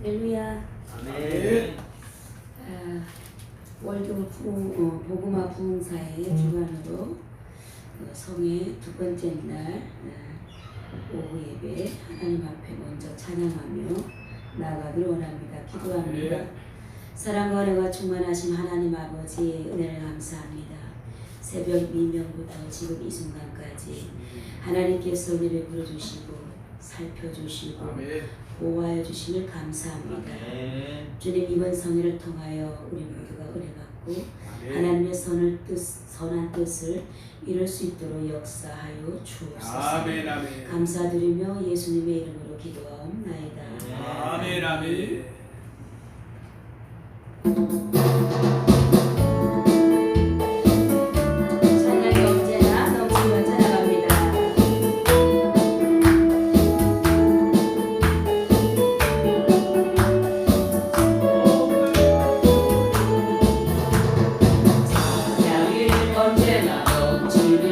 할렐루야. 아멘. 월드 복음화 부흥사의 주관으로 성의 두 번째 날 오후 예배 하나님 앞에 먼저 찬양하며 나아가길 원합니다. 기도합니다. 사랑과 은혜가 충만하신 하나님 아버지의 은혜를 감사합니다. 새벽 미명부터 지금 이 순간까지 하나님께서 은혜를 부어주시고 살펴주시고 보호하여 주심을 감사합니다. 주님, 이번 성회를 통하여 우리 모두가 은혜 받고 하나님의 선한 뜻을 이룰 수 있도록 역사하여 주옵소서. 감사드리며 예수님의 이름으로 기도하옵나이다. 아멘. 아멘. 찬양이 언제나 넘치며 찬양합니다. 찬양이 언제나 넘치며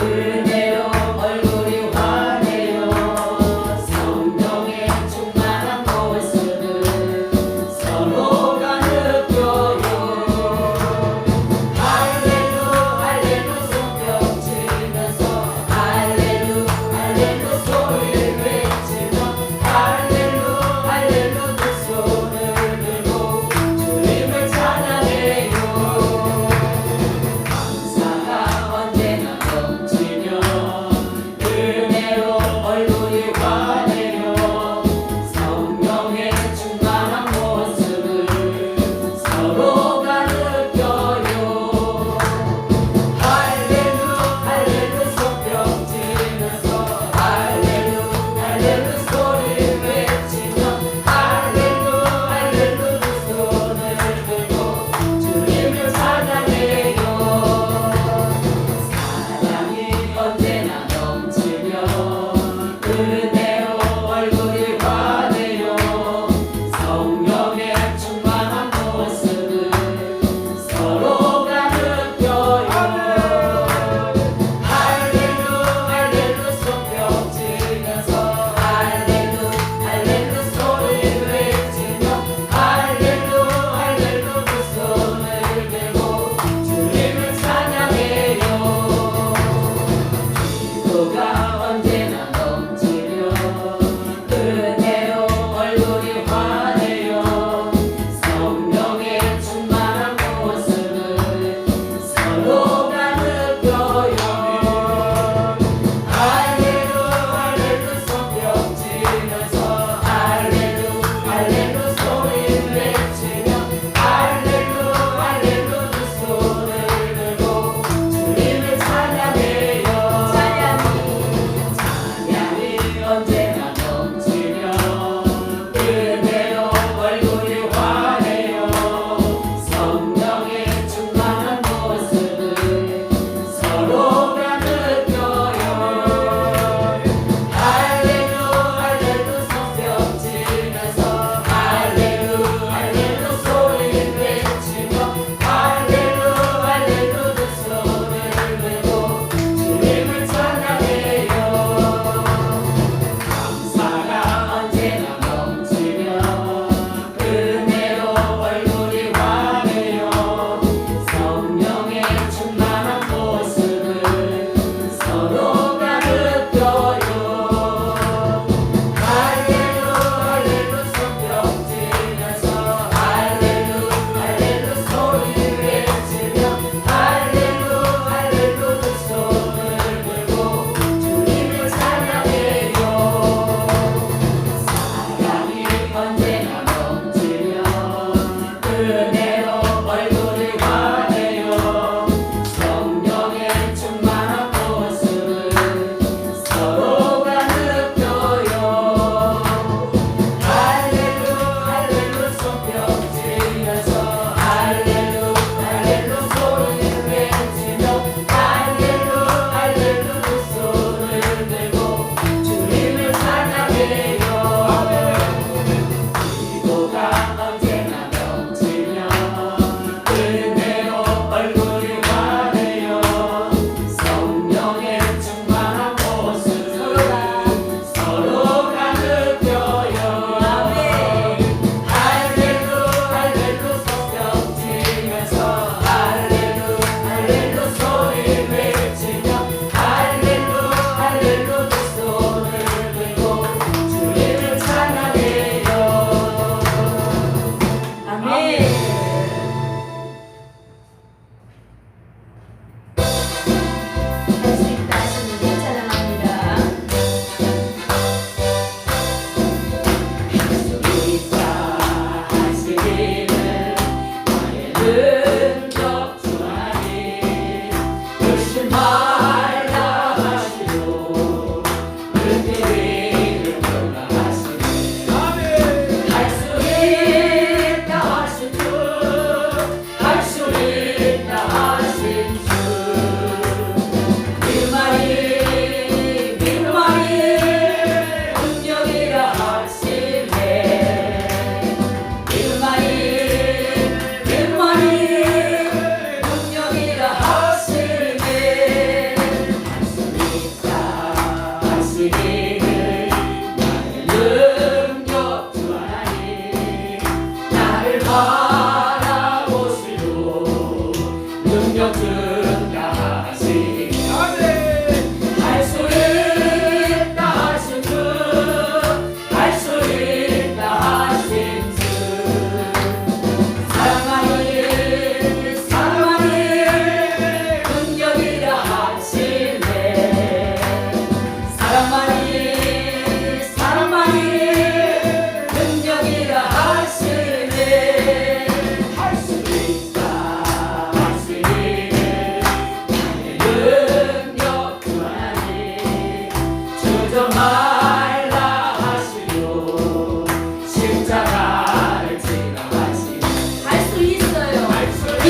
은혜로 얼굴이 환해요. 성령의 충만한 모습을 서로가 느껴요.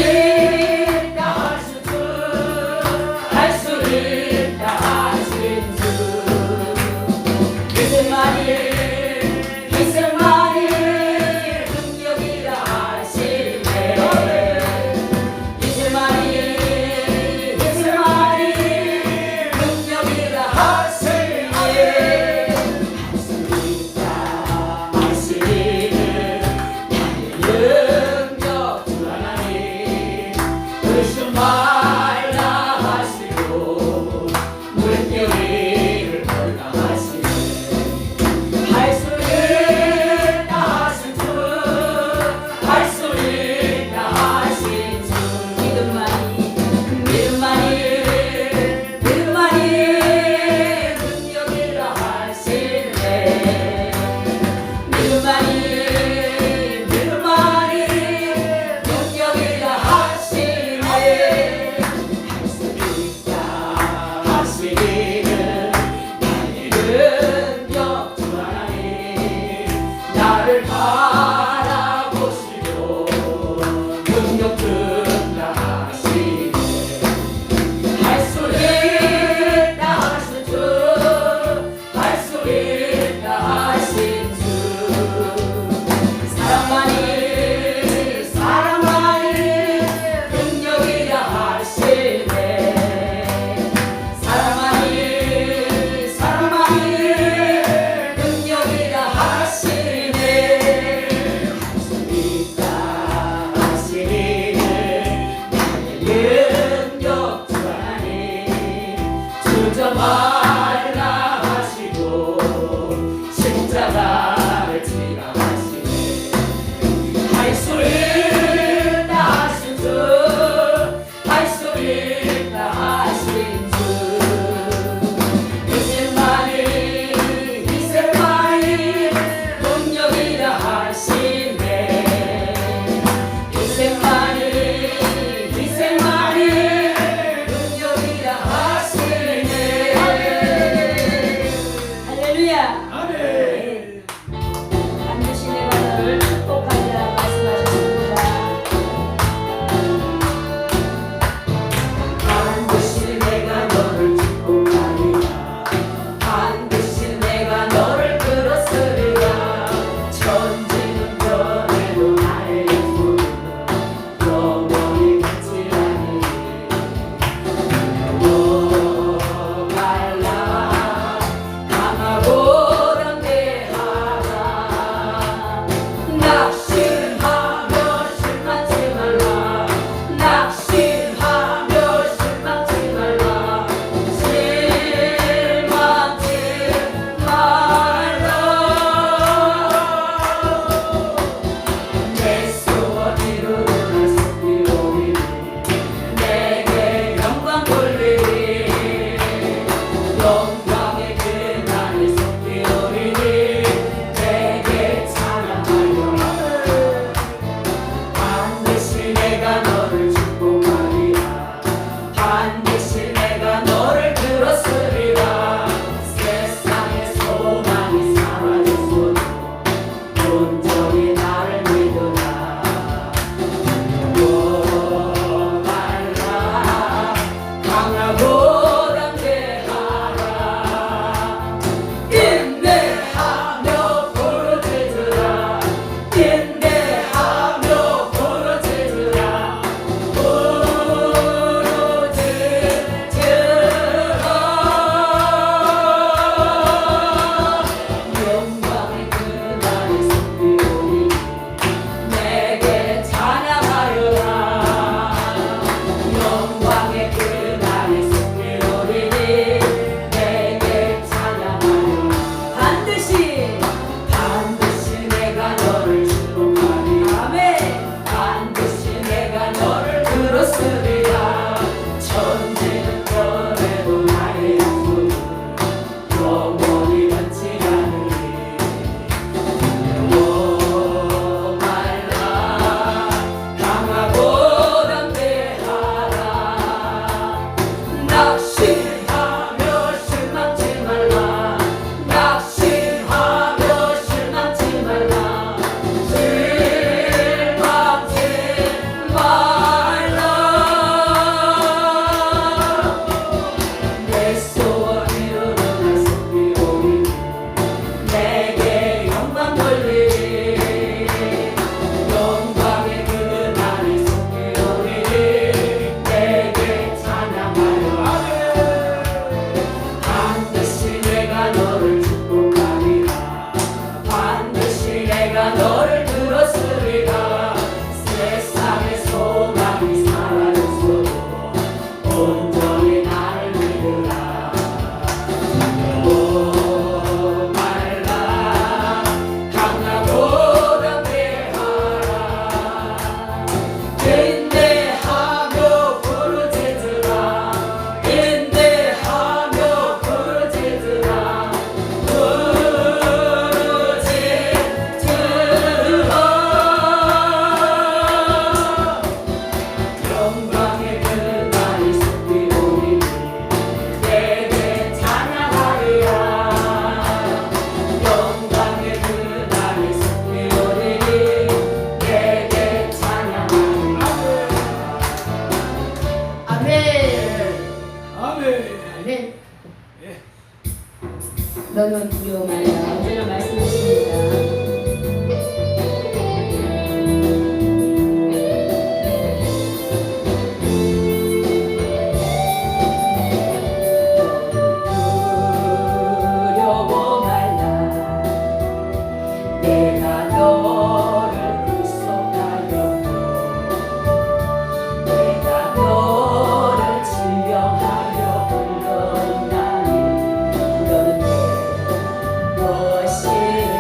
있다 하신 주 할 수 있다 하신 주 이승만이 능력이라 하시네 이승만이 능력이라 하시네 할 수 있다 하시네 능력 주 하나님 의심 말라 하시고 물결을 걸라 하시네 할 수 있다 하신 주 할 수 있다 하신 주 믿음만이 능력이라 하시네 믿음만이 능력이라 하시네 너는 두려워 말라. 언제나 말씀하십니다. 두려워 말라 내가 너를 구속하였고 내가 너를 지령하여 불렀나니 너는 내 것이라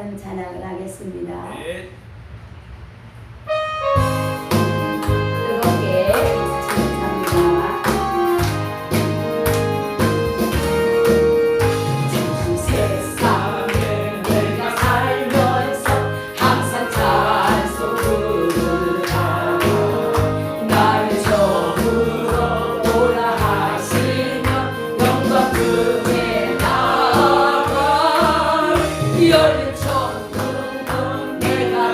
감사하는 찬양을 하겠습니다. 네. 뜨겁게 찬양합니다. 세상에 내가 살면서 항상 찬송 부르라 나를 저물어 오라 하시면 영광 그에 나가 열린 천국은 내가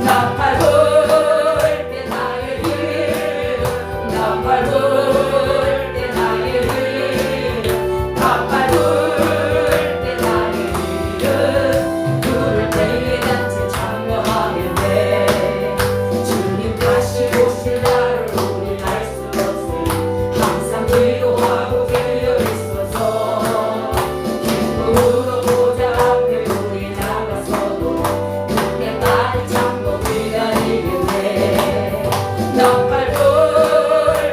나팔 불 때 나의 힘 나팔 불 때 나의 힘 나팔 불 때 나의 힘 불을 때에 단체 참여하게 돼 주님 다시 오실 날을 우리 알 수 없으니 항상 기도하고 깨어 있어서 기쁨으로 보좌 앞에 우리 나가서도 그때까지 참고 기다리겠네 나팔 불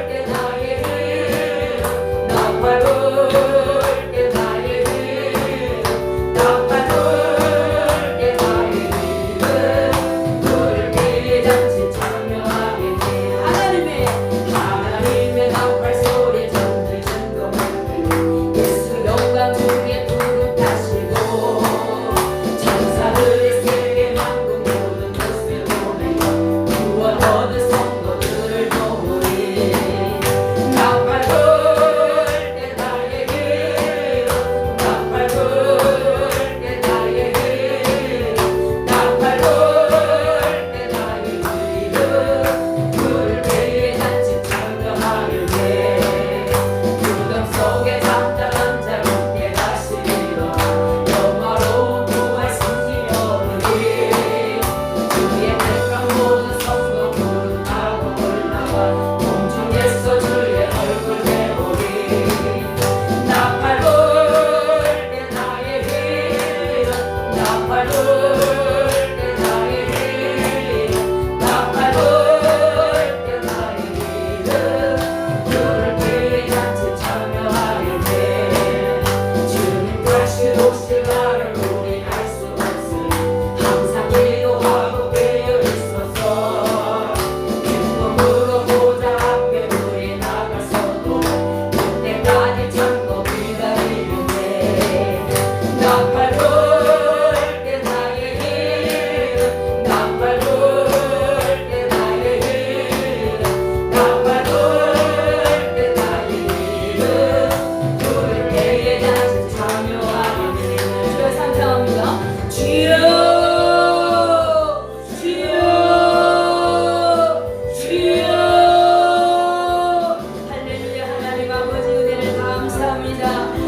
때 나의 힘 나팔 불 때 나의 힘 나팔 불 때 나의 힘 불을 때에 잔치 참여하겠네 하나님의 나팔 소리 전들 진동하네 예수 영광 중에 두루 타시고 천사들이 세계 만국 모든 곳에 보내어 구원 얻은 성도들을 도우리 나팔 불 때 나의 힘 나팔 불 때 나의 힘 나팔 불 때 나의 힘 불을 때에 잔치 참여하겠네 구름 속에 잠잠한 자 함께 다시 일어나 영화로운 부활 승리여 오르리 주의 택한 모든 성도 구름 타고 올라와 공중에서 주의 얼굴 배우리 나팔 불 때 나의 힘 나팔 불 때 나의 힘 나팔 불 때 나의 힘 불을 때에 잔치 참여하겠네 주님 다시 오실 날을 우리 알 수 없으니 항상 기도하고 깨어 있어서 기쁨으로 보좌 앞에 우리 나가서도 그때까지 참고 기다리겠네 나팔 불 때 나의 힘 나팔 불 때 나의 힘 나팔 불 때 나의 힘 불을 때에 잔치 참여하겠네 주여 찬양합니다 주여 주여 주여 할렐루야 하나님 아버지 은혜를 감사합니다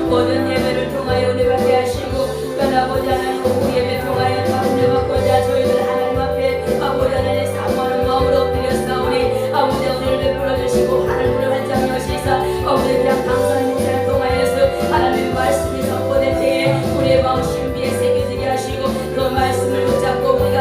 모든 예배를 통하여 은혜 받게 하시고 떠나보지 않은 오후 예배 통하여 다 은혜 받고자 저희들 하나님 앞에 아버지 하나님 사모하는 마음으로 엎드렸사오니 아버지 은혜를 베풀어 주시고 하늘문을 활짝 여시사 아버지 그냥 감사하는 인사를 통하여서 하나님의 말씀이 선포될 때에 우리의 마음 신비에 새겨지게 하시고 그 말씀을 붙잡고 우리가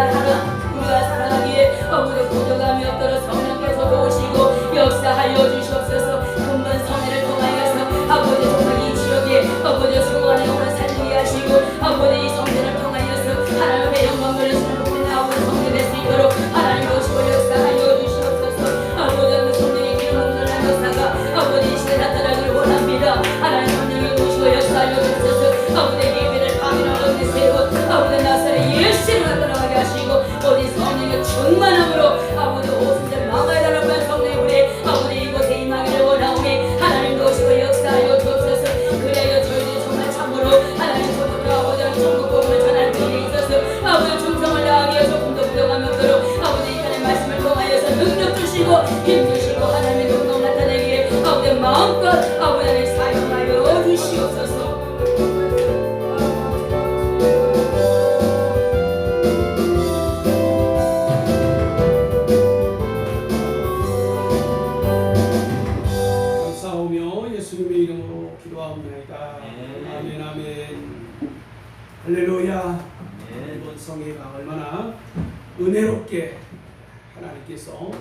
살아가기에 아버지 부족함이 없도록 성령께서 도우시고 역사하여 주시옵소서 근본 성례를 통하여서 아버지 정말 이 지역에 아버지 수고하는 영혼을 살리게 하시고 아버지 이 성례를 통하여서 하나님의 영광을 높이는 아버지 성례될 수 있도록 하나님 오시고 역사하여 주시옵소서 아버지 그 성령의 기름 묻는 역사가 아버지 이 시대 나타나기를 원합니다 하나님 성령이 오시고 역사하여 주옵소서 아버지 예배를 방해하는 세고 아버지 나사렛 예수를 나타나게 하시고 어디 성령의 충만함으로 아버지 오순절 망하여달라고 한 성령의 불에 아버지 이곳에 임하기를 원하오니 하나님도 오시고 역사하여 주옵소서 그래야 저희들이 정말 참으로 하나님 소문으로 아버지 전국 복음을 전할 일에 있어서 아버지 충성을 다하기 위해서 조금도 부족함이 없도록 아버지 이 편의 말씀을 통하여서 능력 주시고 힘 주시고 하나님의 영광 나타내기에 아버지 마음껏 아버지 하나님 사용하여 주시옵소서 감사하며 예수님의 이름으로 기도하옵나이다. 아멘 아멘. 할렐루야. 이번 성회가 얼마나 은혜롭게 하나님께서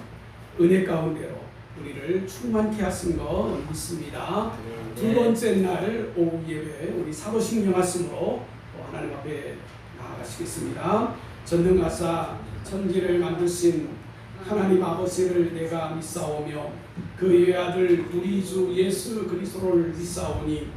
은혜 가운데로 우리를 충만케 하신 거 믿습니다. 두 번째 날 오후 예배 우리 사도신경 말씀으로 하나님 앞에 나아가시겠습니다. 전능하사 천지를 만드신 하나님 아버지를 내가 믿사오며 그의 아들 우리 주 예수 그리스도를 믿사오니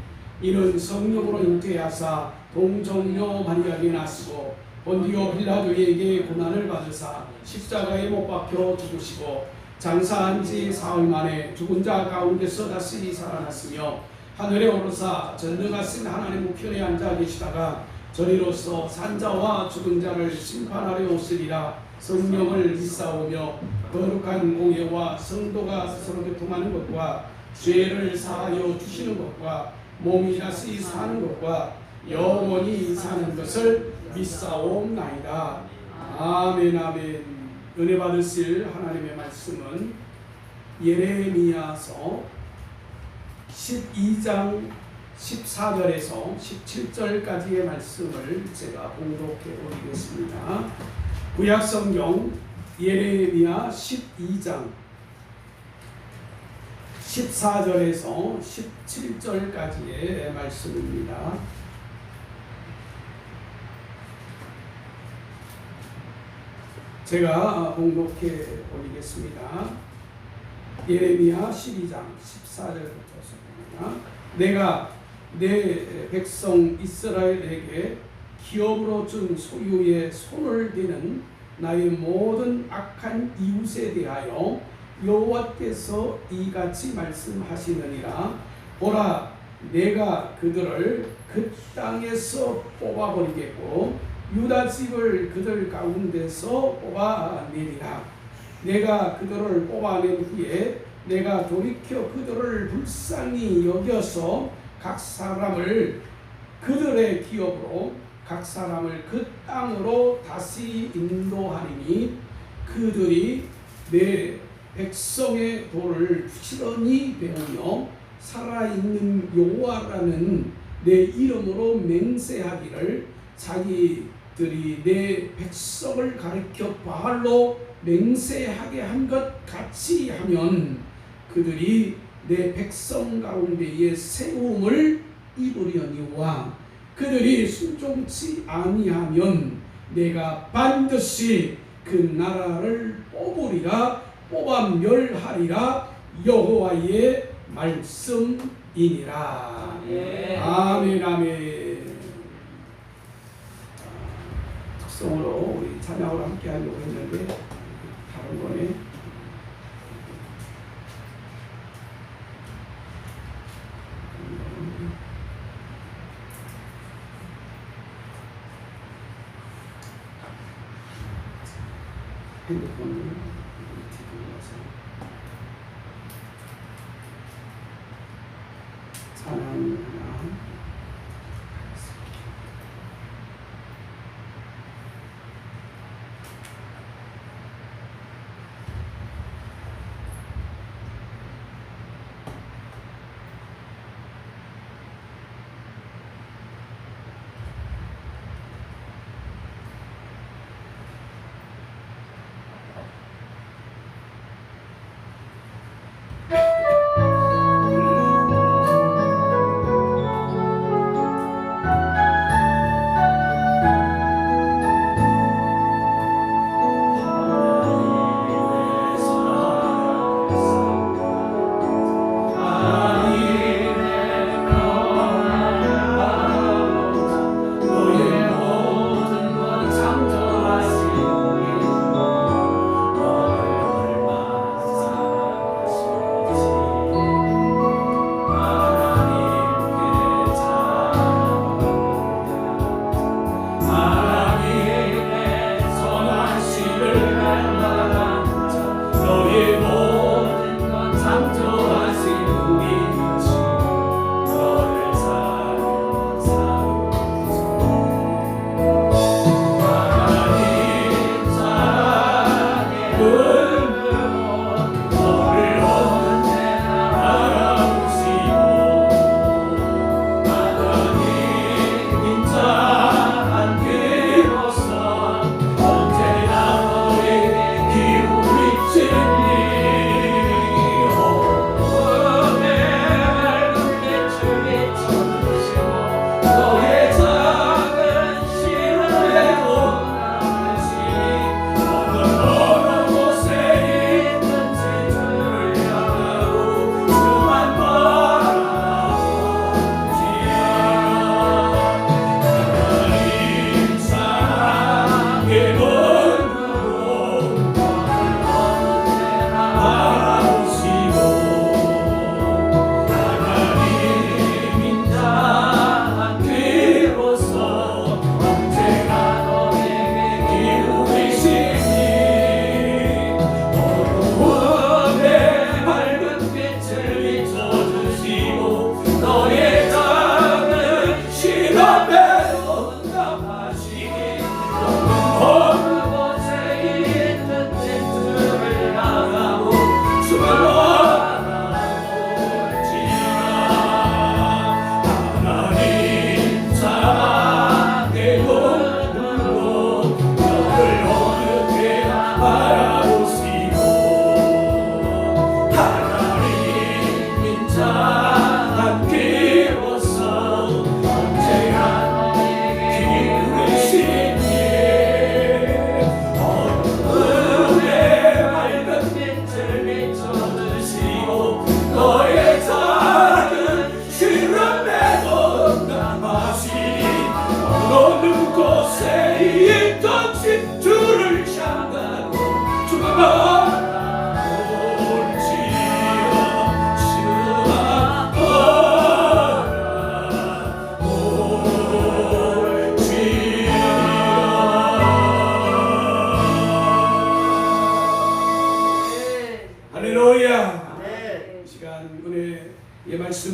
이는 성령으로 잉태하사 동정녀 마리아에게 나시고 본디오 빌라도에게 고난을 받으사 십자가에 못 박혀 죽으시고 장사한 지 사흘 만에 죽은 자 가운데서 다시 살아났으며 하늘에 오르사 전능하신 하나님 우편에 앉아 계시다가 저리로서 산자와 죽은 자를 심판하려 오시리라. 성령을 믿사오며 거룩한 공예와 성도가 서로 교통하는 것과 죄를 사하여 주시는 것과 몸이 다시 사는 것과 영원히 사는 것을 믿사옵나이다. 아멘 아멘. 은혜 받으실 하나님의 말씀은 예레미야서 12장 14절에서 17절까지의 말씀을 제가 봉독해 드리겠습니다. 구약성경 예레미야 12장 14절에서 17절까지의 말씀입니다. 제가 봉독해 드리겠습니다. 예레미야 12장 14절부터 내가 내 백성 이스라엘에게 기업으로 준 소유의 손을 대는 나의 모든 악한 이웃에 대하여 여호와께서 이같이 말씀하시느니라. 보라, 내가 그들을 그 땅에서 뽑아버리겠고 유다 집을 그들 가운데서 뽑아내리라. 내가 그들을 뽑아낸 후에 내가 돌이켜 그들을 불쌍히 여겨서 각 사람을 그들의 기업으로 각 사람을 그 땅으로 다시 인도하리니 그들이 내 백성의 도를 부지런히 배우며 살아있는 여호와라는 내 이름으로 맹세하기를 자기들이 내 백성을 가리켜 바알로 맹세하게 한 것 같이 하면 그들이 내 백성 가운데에 세움을 입으려니와 그들이 순종치 아니하면 내가 반드시 그 나라를 뽑아 멸하리라. 여호와의 말씀이니라. 아멘 아멘. 특성으로 우리 찬양으로 함께 하려고 했는데 다른 거네. 핸드폰을 뒤집어서 찬양 하나.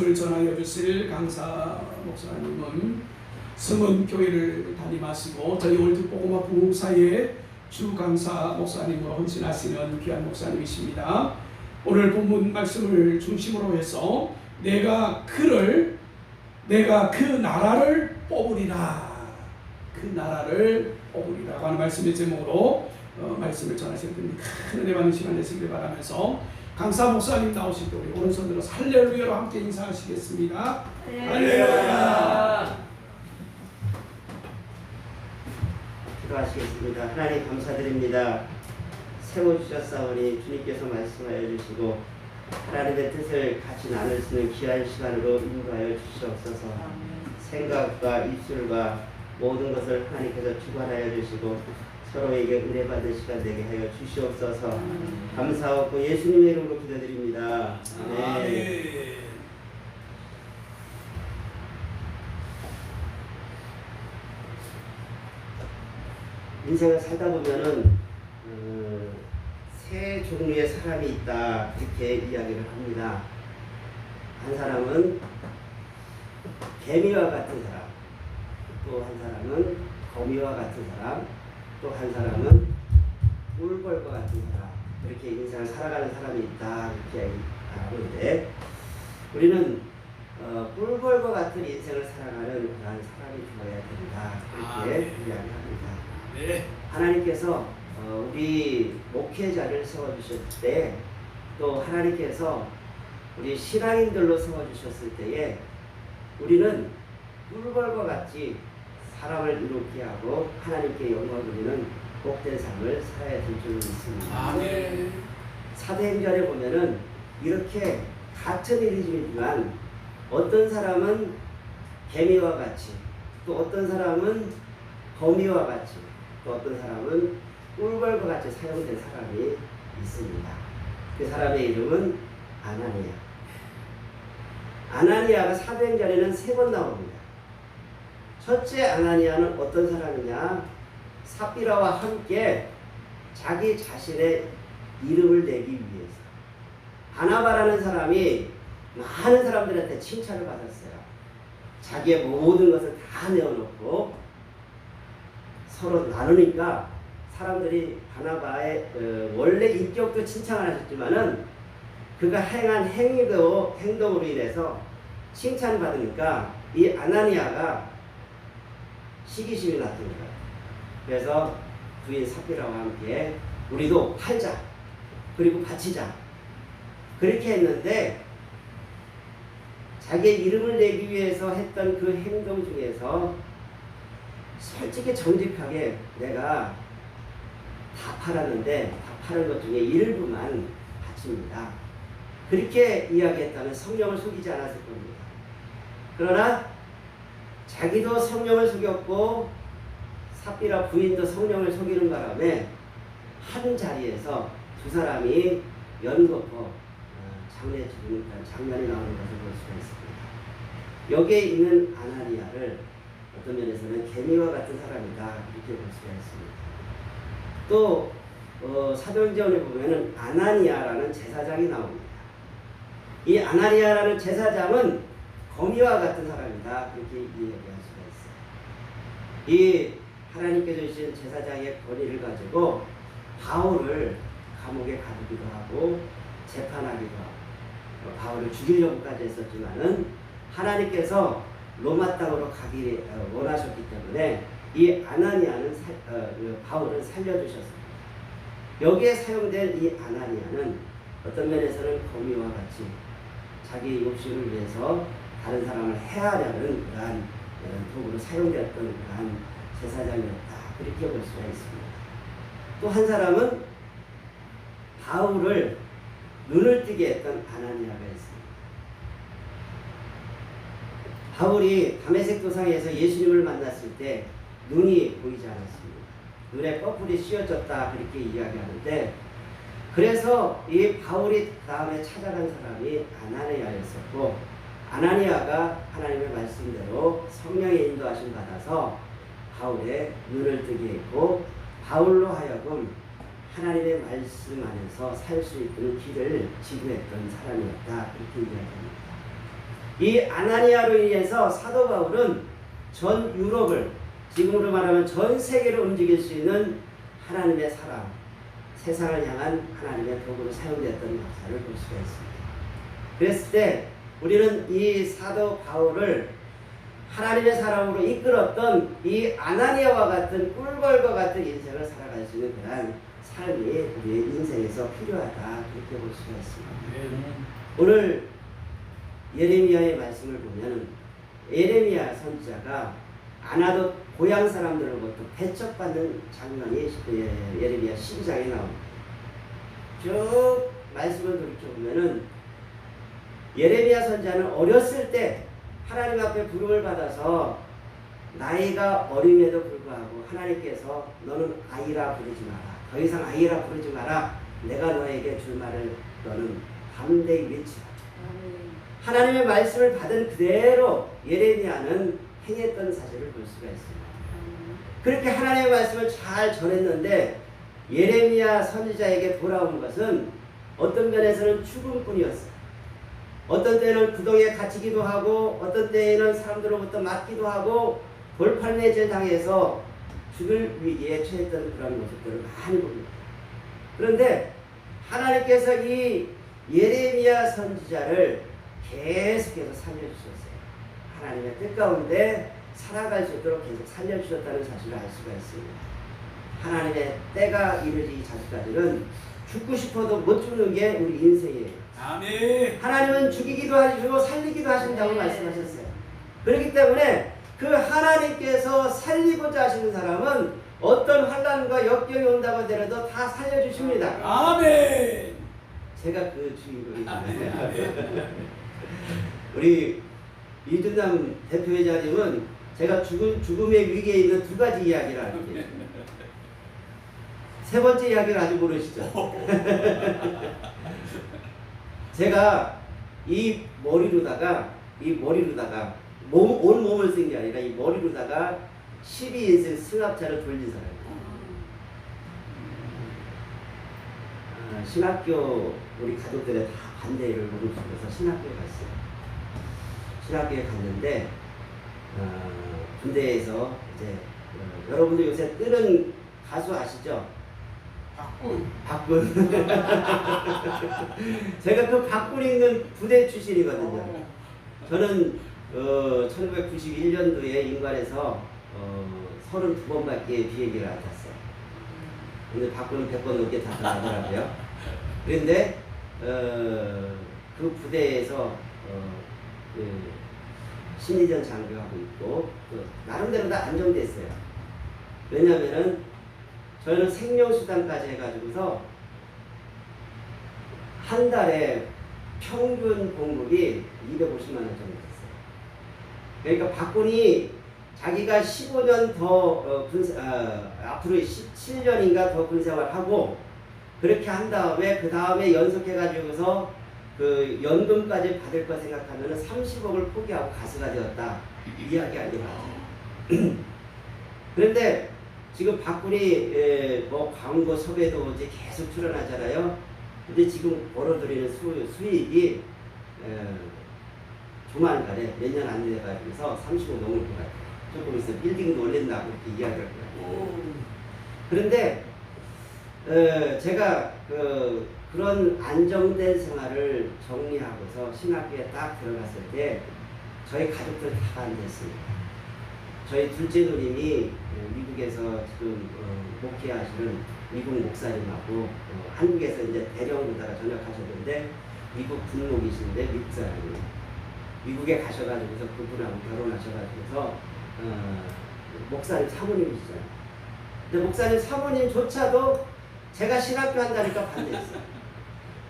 말씀을 전하여 주실 강사 목사님은 성원교회를 담임하시고 저희 월드복음화 부흥사의 주 강사 목사님으로 헌신하시는 귀한 목사님이십니다. 오늘 본문 말씀을 중심으로 해서 내가 그 나라를 뽑으리라, 그 나라를 뽑으리라고 하는 말씀의 제목으로 말씀을 전하실 텐데 큰 은혜 받는 시간 되시길 바라면서 강사 목사님 나오실 때 우리 오른손으로 할렐루야로 함께 인사하시겠습니다. 할렐루야. 기도하시겠습니다. 하나님 감사드립니다. 세워주셨사오니 주님께서 말씀하여 주시고 하나님의 뜻을 같이 나눌 수 있는 귀한 시간으로 인도하여 주시옵소서. 생각과 입술과 모든 것을 하나님께서 주관하여 주시고 서로에게 은혜 받는 시간 되게 하여 주시옵소서. 감사하고 예수님의 이름으로 기도드립니다. 아멘. 인생을 살다 보면은 세 종류의 사람이 있다 이렇게 이야기를 합니다. 한 사람은 개미와 같은 사람, 또 한 사람은 거미와 같은 사람, 또 한 사람은 꿀벌과 같은 사람, 이렇게 인생을 살아가는 사람이 있다 이렇게 하는데 우리는 꿀벌과 같은 인생을 살아가는 그런 사람이 되어야 된다 이렇게 이야기합니다. 네. 하나님께서 우리 목회자를 세워주셨을 때, 또 하나님께서 우리 신앙인들로 세워주셨을 때에 우리는 꿀벌과 같이 사람을 이롭게 하고 하나님께 영광을 돌리는 복된 삶을 살아야 될 줄 믿습니다. 아멘. 사도행전에 보면은 이렇게 같은 이름이지만 어떤 사람은 개미와 같이, 또 어떤 사람은 거미와 같이, 또 어떤 사람은 꿀벌과 같이 사용된 사람이 있습니다. 그 사람의 이름은 아나니아. 아나니아가 사도행전에는 3번 나옵니다. 첫째 아나니아는 어떤 사람이냐? 삽비라와 함께 자기 자신의 이름을 내기 위해서 바나바라는 사람이 많은 사람들한테 칭찬을 받았어요. 자기의 모든 것을 다 내어놓고 서로 나누니까 사람들이 바나바의 원래 인격도 칭찬을 하셨지만은 그가 행한 행동으로 인해서 칭찬받으니까 이 아나니아가 시기심이 났던 거예요. 그래서 부인 삽비라와 함께 우리도 팔자, 그리고 바치자, 그렇게 했는데 자기의 이름을 내기 위해서 했던 그 행동 중에서 솔직히 정직하게 내가 다 팔았는데 다 파는 것 중에 일부만 바칩니다. 그렇게 이야기했다면 성령을 속이지 않았을 겁니다. 그러나 자기도 성령을 속였고 삽비라 부인도 성령을 속이는 바람에 한 자리에서 두 사람이 연거푸 장례 치르는 장면이 나오는 것을 볼 수가 있습니다. 여기에 있는 아나니아를 어떤 면에서는 개미와 같은 사람이다 이렇게 볼 수가 있습니다. 또 사도행전에 보면은 아나니아라는 제사장이 나옵니다. 이 아나니아라는 제사장은 거미와 같은 사람이다 이렇게 이야기할 수가 있어요. 이 하나님께서 주신 제사장의 권위를 가지고 바울을 감옥에 가두기도 하고 재판하기도 하고 바울을 죽이려고까지 했었지만은 하나님께서 로마 땅으로 가기를 원하셨기 때문에 이 아나니아는 바울을 살려주셨습니다. 여기에 사용된 이 아나니아는 어떤 면에서는 거미와 같이 자기 욕심을 위해서 다른 사람을 해하려는 그러한 도구로 사용되었던 그러한 제사장이었다 그렇게 볼 수가 있습니다. 또 한 사람은 바울을 눈을 뜨게 했던 아나니아가 있습니다. 바울이 다메섹 도상에서 예수님을 만났을 때 눈이 보이지 않았습니다. 눈에 꺼풀이 씌어졌다 그렇게 이야기하는데, 그래서 이 바울이 다음에 찾아간 사람이 아나니아였었고, 아나니아가 하나님의 말씀대로 성령의 인도하심 받아서 바울의 눈을 뜨게 했고, 바울로 하여금 하나님의 말씀 안에서 살 수 있는 길을 지도했던 사람이었다 이렇게 이야기합니다. 이 아나니아로 인해서 사도 바울은 전 유럽을, 지금으로 말하면 전 세계를 움직일 수 있는 하나님의 사람, 세상을 향한 하나님의 도구로 사용됐던 역사를 볼 수가 있습니다. 그랬을 때 우리는 이 사도 바울을 하나님의 사람으로 이끌었던 이 아나니아와 같은 꿀벌과 같은 인생을 살아갈 수 있는 그런 삶이 우리의 인생에서 필요하다, 그렇게 볼 수가 있습니다. 오늘 예레미야의 말씀을 보면 예레미야 선지자가 아나돗 고향 사람들로부터 배척받는 장면이 예레미야 12장에 나옵니다. 쭉 말씀을 돌이켜보면 예레미야 선지자는 어렸을 때 하나님 앞에 부름을 받아서 나이가 어림에도 불구하고 하나님께서 너는 아이라 부르지 마라, 더 이상 아이라 부르지 마라, 내가 너에게 줄 말을 너는 담대히 외치라. 하나님의 말씀을 받은 그대로 예레미야는 행했던 사실을 볼 수가 있습니다. 그렇게 하나님의 말씀을 잘 전했는데 예레미야 선지자에게 돌아온 것은 어떤 면에서는 죽음뿐이었어요. 어떤 때는 구덩이에 갇히기도 하고, 어떤 때에는 사람들로부터 맞기도 하고, 돌팔매질 당해서 죽을 위기에 처했던 그런 모습들을 많이 봅니다. 그런데 하나님께서 이 예레미야 선지자를 계속해서 살려주셨어요. 하나님의 뜻 가운데 살아갈 수 있도록 계속 살려주셨다는 사실을 알 수가 있습니다. 하나님의 때가 이르기 전까지는 죽고 싶어도 못 죽는 게 우리 인생이에요. 아멘. 하나님은 죽이기도 하시고 살리기도 하신다고 말씀하셨어요. 그렇기 때문에 그 하나님께서 살리고자 하시는 사람은 어떤 환난과 역경이 온다고 하더라도 다 살려주십니다. 아멘. 제가 그 주인공입니다. 우리 이준남 대표회장님은 제가 죽음의 위기에 있는 두 가지 이야기를 알고 계십니다. 세 번째 이야기를 아직 모르시죠? 제가 이 머리로다가 온 몸을 쓴 게 아니라 이 머리로다가 12인승 승합차를 돌린 사람이에요. 신학교 우리 가족들의 다 반대를 무릅쓰고서 신학교에 갔어요. 신학교에 갔는데 군대에서 이제 여러분들 요새 뜨는 가수 아시죠? 박군. 제가 그 박군 있는 부대 출신이거든요. 저는 1991년도에 인관에서 32번밖에 비행기를 안 탔어요. 근데 박군은 100번 넘게 탔더라고요. 그런데 그 부대에서 심리전 장교하고 있고 나름대로 다 안정됐어요. 왜냐면은 저희는 생명수당까지 해가지고서 한 달에 평균 봉급이 250만 원 정도 됐어요. 그러니까 박군이 자기가 15년 더 앞으로 17년인가 더 군생활하고 그렇게 한 다음에 그 다음에 연속해가지고서 그 연금까지 받을 거 생각하면 30억을 포기하고 가수가 되었다 이야기 아니라. 그런데 지금 박군이 뭐 광고 섭외도 이제 계속 출연하잖아요. 근데 지금 벌어들이는 수익이 조만간에 몇 년 안 돼가지고서 30억 넘을 것 같아요. 조금 있으면 빌딩도 올린다고 이렇게 이야기할 거예요. 그런데 제가 그런 안정된 생활을 정리하고서 신학교에 딱 들어갔을 때 저희 가족들 다 반대했습니다. 저희 둘째 누님이 미국에서 지금 목회하시는 미국 목사님하고 한국에서 이제 대령부다가 전역하셨는데 미국 군목이신데 미국 사람이에요. 미국에 가셔가지고서 그분하고 결혼하셔가지고서 목사님 사모님이시잖아요. 근데 목사님 사모님조차도 제가 신학교 한다니까 반대했어요.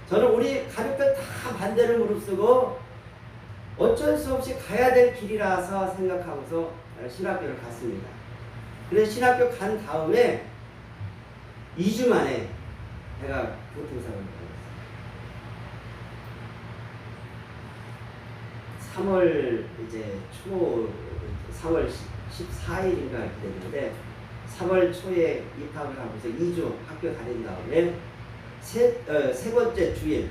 저는 우리 가족들 다 반대를 무릅쓰고 어쩔 수 없이 가야 될 길이라서 생각하고서 신학교를 갔습니다. 그래서 신학교 간 다음에 2주 만에 제가 교통사고를 당했어요. 3월 이제 3월 14일인가 이렇게 됐는데 3월 초에 입학을 하고서 2주 학교 다닌 다음에 세 번째 주일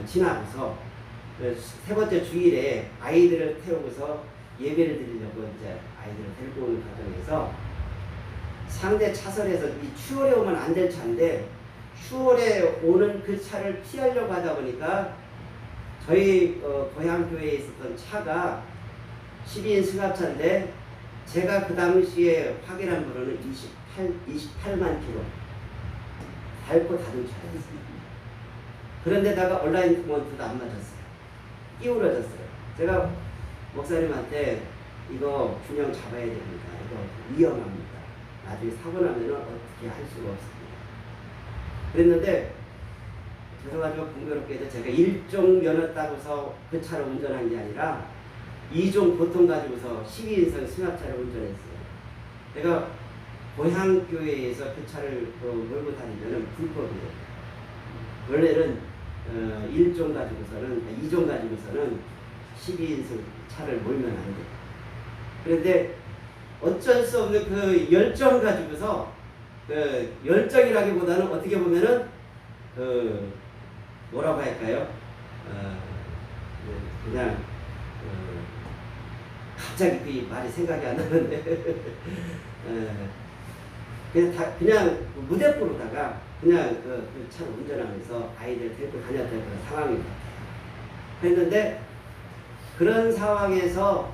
지나고서 세 번째 주일에 아이들을 태우고서 예배를 드리려고 이제 아이들을 데리고 오는 과정에서 상대 차선에서 이 추월에 오면 안 될 차인데 추월에 오는 그 차를 피하려고 하다 보니까 저희 고향 교회에 있었던 차가 12인 승합차인데 제가 그 당시에 확인한 거로는 28만 킬로 닳고 닫은 차였어요. 그런데다가 온라인 코먼트도 안 맞았어요. 끼우러졌어요. 제가 목사님한테 이거 균형 잡아야 됩니다. 이거 위험합니다. 나중에 사고 나면은 어떻게 할 수가 없습니다. 그랬는데 죄송하지만 공교롭게도 제가 1종 면허 따고서 그 차를 운전한 게 아니라 2종 보통 가지고서 12인승 승합차를 운전했어요. 내가 고향 교회에서 그 차를 몰고 다니면은 불법이에요. 원래는 1종 가지고서는 2종 가지고서는 12인승 차를 몰면 안 돼요. 그런데 어쩔 수 없는 그 열정 가지고서 그 열정이라기보다는 어떻게 보면은 그 뭐라고 할까요? 그냥 갑자기 그 말이 생각이 안 나는데 그냥 무대포로다가 그냥 그 차를 운전하면서 아이들 데리고 다녔던 그런 상황입니다. 그랬는데 그런 상황에서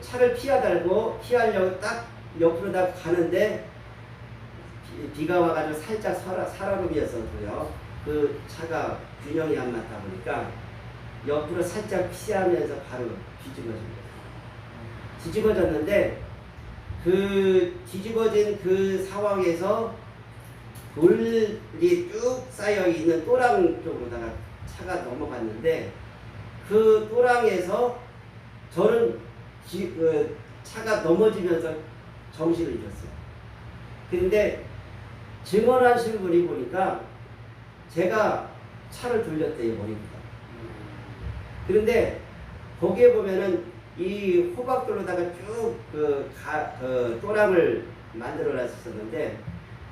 차를 피하려고 딱 옆으로 다 가는데 비가 와가지고 살짝 살얼음이었어도요. 그 차가 균형이 안 맞다 보니까 옆으로 살짝 피하면서 바로 뒤집어집니다. 뒤집어졌는데 그 뒤집어진 그 상황에서 돌이 쭉 쌓여 있는 또랑 쪽으로다가 차가 넘어갔는데 그 또랑에서 저는 차가 넘어지면서 정신을 잃었어요. 그런데 증언하신 분이 보니까 제가 차를 돌렸대요, 머리부터. 그런데 거기에 보면은 이 호박돌로다가 쭉 또랑을 만들어 놨었는데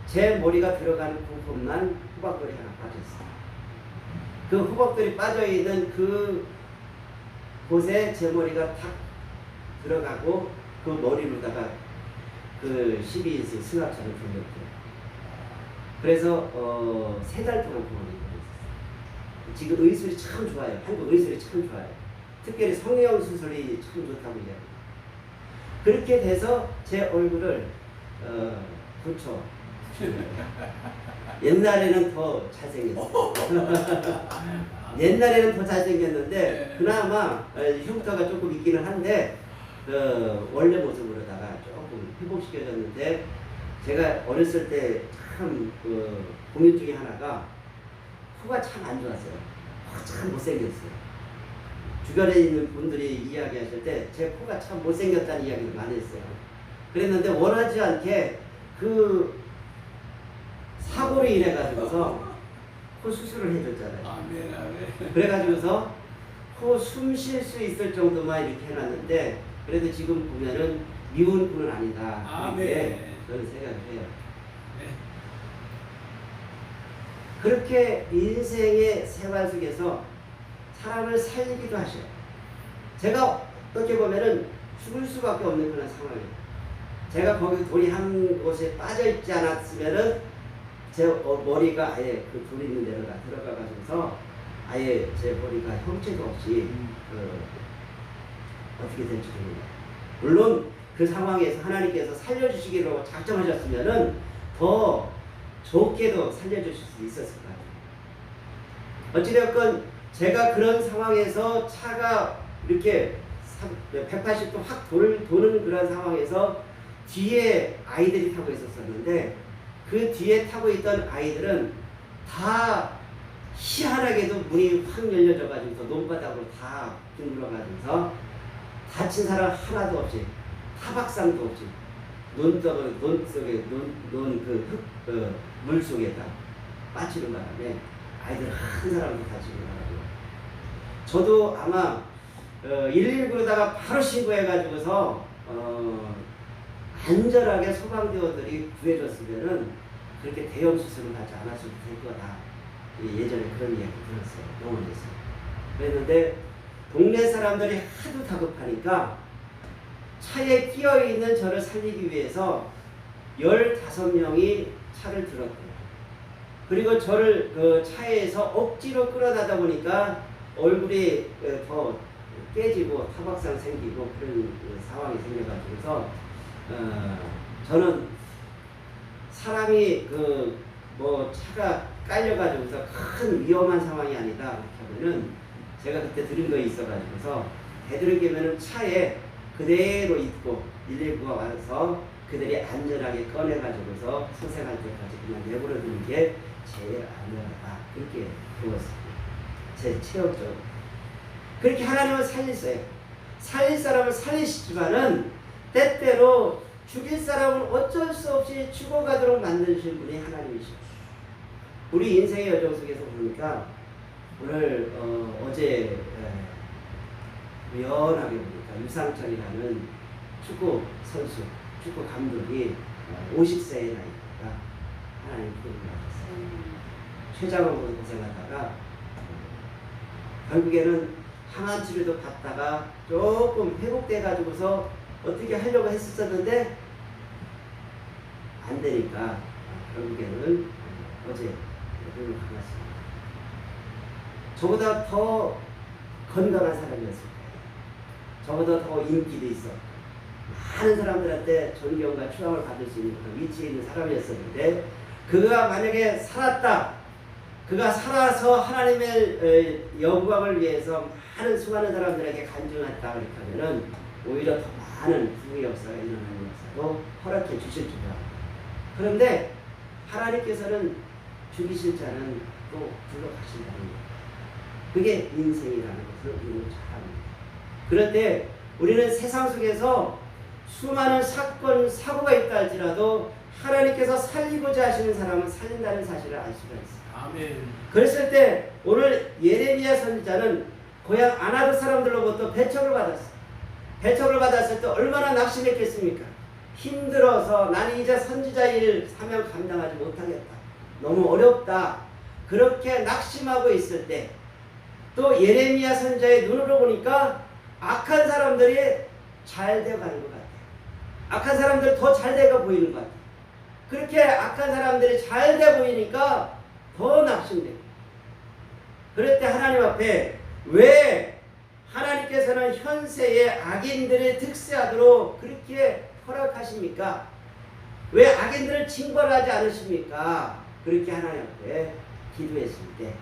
제 머리가 들어가는 부분만 호박돌이 하나 빠졌어요. 그 호박돌이 빠져 있는 그 곳에 제 머리가 탁 들어가고 그 머리로다가 그 12인승 승합차를 돌렸대요. 그래서 3달 동안 병원에 있었어요. 지금 의술이 참 좋아요. 한국 의술이 참 좋아요. 특별히 성형 수술이 참 좋다고 이야기해요. 그렇게 돼서 제 얼굴을 고쳐. 옛날에는 더 잘생겼어요. 옛날에는 더 잘생겼는데 그나마 흉터가 조금 있기는 한데 원래 모습으로다가 조금 회복시켜졌는데 제가 어렸을 때 참 고민 중에 하나가 코가 참 안 좋았어요. 참 못생겼어요. 주변에 있는 분들이 이야기하실 때 제 코가 참 못생겼다는 이야기를 많이 했어요. 그랬는데 원하지 않게 그 사고로 인해 가지고서 코 수술을 해줬잖아요. 아멘, 아멘. 그래가지고서 코 숨 쉴 수 있을 정도만 이렇게 해놨는데 그래도 지금 보면은 미운 코는 아니다. 아멘. 저는 생각을 해요. 네. 그렇게 인생의 생활 속에서 사람을 살리기도 하셔요. 제가 어떻게 보면은 죽을 수밖에 없는 그런 상황이에요. 제가 거기 돌이 한 곳에 빠져 있지 않았으면은 제 머리가 아예 그 돌 있는 데로 들어가가지고서 아예 제 머리가 형체도 없이 어떻게 될지 모릅니다. 물론 그 상황에서 하나님께서 살려주시기로 작정하셨으면은 더 좋게도 살려주실 수 있었을 것 같아요. 어찌되었건 제가 그런 상황에서 차가 이렇게 180도 확 도는 그런 상황에서 뒤에 아이들이 타고 있었었는데 그 뒤에 타고 있던 아이들은 다 희한하게도 문이 확 열려져 가지고서 논바닥으로 다 둥글어 가지고서 다친 사람 하나도 없이 타박상도 없이 논 속에 물 속에다 빠지는 바람에 아이들 한 사람도 다치고 나가고 저도 아마 119로다가 바로 신고해 가지고서 안전하게 소방대원들이 구해줬으면은 그렇게 대형 수술을 하지 않았어도 될 거다. 예전에 그런 이야기 들었어요. 병원에서. 그랬는데 동네 사람들이 하도 다급하니까 차에 끼어있는 저를 살리기 위해서 15명이 차를 들었고요. 그리고 저를 그 차에서 억지로 끌어다다 보니까 얼굴이 더 깨지고 타박상 생기고 그런 상황이 생겨가지고서 저는 사람이 그 뭐 차가 깔려가지고서 큰 위험한 상황이 아니다 이렇게 하면은 제가 그때 들은 거 있어가지고서 되도록이면은 차에 그대로 있고 119가 와서 그들이 안전하게 꺼내가지고서 소생할 때까지 그냥 내버려 두는 게 제일 안전하다 그렇게 배웠습니다. 제 체험적으로 그렇게 하나님은 살리세요. 살릴 사람을 살리시지만은 때때로 죽일 사람은 어쩔 수 없이 죽어가도록 만드시는 분이 하나님이십니다. 우리 인생의 여정 속에서 보니까 오늘 어제 우연하게 보니까 유상철이라는 축구 선수, 축구 감독이 50세의 나이가 하나님 부름을 받았어요. 췌장으로 고생하다가 결국에는 항암 치료도 받다가 조금 회복돼 가지고서 어떻게 하려고 했었는데 안 되니까 결국에는 어제 부름을 받았습니다. 저보다 더 건강한 사람이었을 거예요. 저보다 더 인기도 있었고 많은 사람들한테 존경과 추앙을 받을 수 있는 그런 위치에 있는 사람이었었는데 그가 만약에 살았다. 그가 살아서 하나님의 영광을 위해서 많은 수많은 사람들에게 간증했다 그렇게 하면은 오히려 더 많은 부의 역사가 일어나는 역사도 허락해 주실 줄 알아요. 그런데 하나님께서는 죽이실 자는 또 불러가신다는 거예요. 그게 인생이라는 것을 우리는 잘 압니다. 그럴 때 우리는 세상 속에서 수많은 사건, 사고가 있다 할지라도 하나님께서 살리고자 하시는 사람은 살린다는 사실을 알 수가 있어요. 아멘. 그랬을 때 오늘 예레미야 선지자는 고향 아나도 사람들로부터 배척을 받았어요. 배척을 받았을 때 얼마나 낙심했겠습니까? 힘들어서 나는 이제 선지자 일 사명 감당하지 못하겠다. 너무 어렵다. 그렇게 낙심하고 있을 때 또 예레미야 선지자의 눈으로 보니까 악한 사람들이 잘 돼가는 것 같아요. 악한 사람들 더 잘 돼가 보이는 것 같아요. 그렇게 악한 사람들이 잘 돼 보이니까 더 낙심돼요. 그럴 때 하나님 앞에 왜 하나님께서는 현세의 악인들을 특세하도록 그렇게 허락하십니까? 왜 악인들을 징벌하지 않으십니까? 그렇게 하나님 앞에 기도했을 때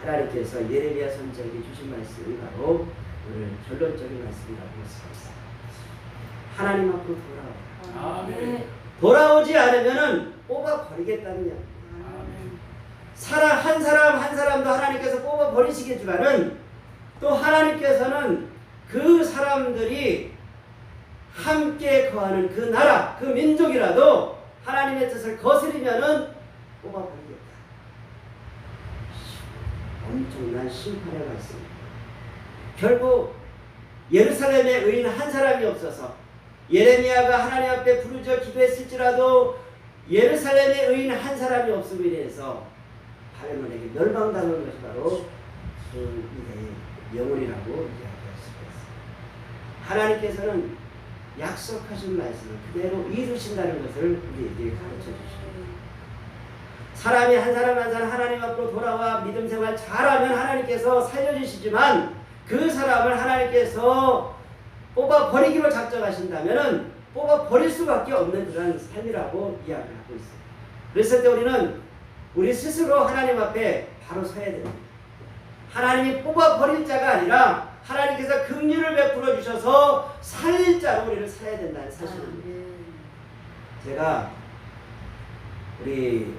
하나님께서 예레미야 선지자에게 주신 말씀이 바로 오늘 결론적인 말씀이라고 할 수가 있어요. 하나님 앞으로 돌아와. 아멘. 돌아오지 않으면은 뽑아 버리겠다는 양. 아멘. 한 사람 한 사람도 하나님께서 뽑아 버리시겠지만은 또 하나님께서는 그 사람들이 함께 거하는 그 나라, 그 민족이라도 하나님의 뜻을 거스리면은 뽑아 버리겠다. 엄청난 심판의 말씀. 결국 예루살렘에 의인 한 사람이 없어서 예레미야가 하나님 앞에 부르짖어 기도했을지라도 예루살렘에 의인 한 사람이 없음으로 인해서 바벨론에게 멸망당한 것이 바로 그 이대의 영혼이라고 이야기할 수가 있습니다. 하나님께서는 약속하신 말씀을 그대로 이루신다는 것을 우리에게 가르쳐 주십니다. 사람이 한 사람 한 사람 하나님 앞으로 돌아와 믿음 생활 잘하면 하나님께서 살려주시지만 그 사람을 하나님께서 뽑아 버리기로 작정하신다면은 뽑아 버릴 수밖에 없는 그런 삶이라고 이야기하고 있습니다. 그랬을 때 우리는 우리 스스로 하나님 앞에 바로 서야 됩니다. 하나님이 뽑아 버릴 자가 아니라 하나님께서 긍휼을 베풀어 주셔서 살릴 자로 우리를 살아야 된다는 사실입니다. 제가 우리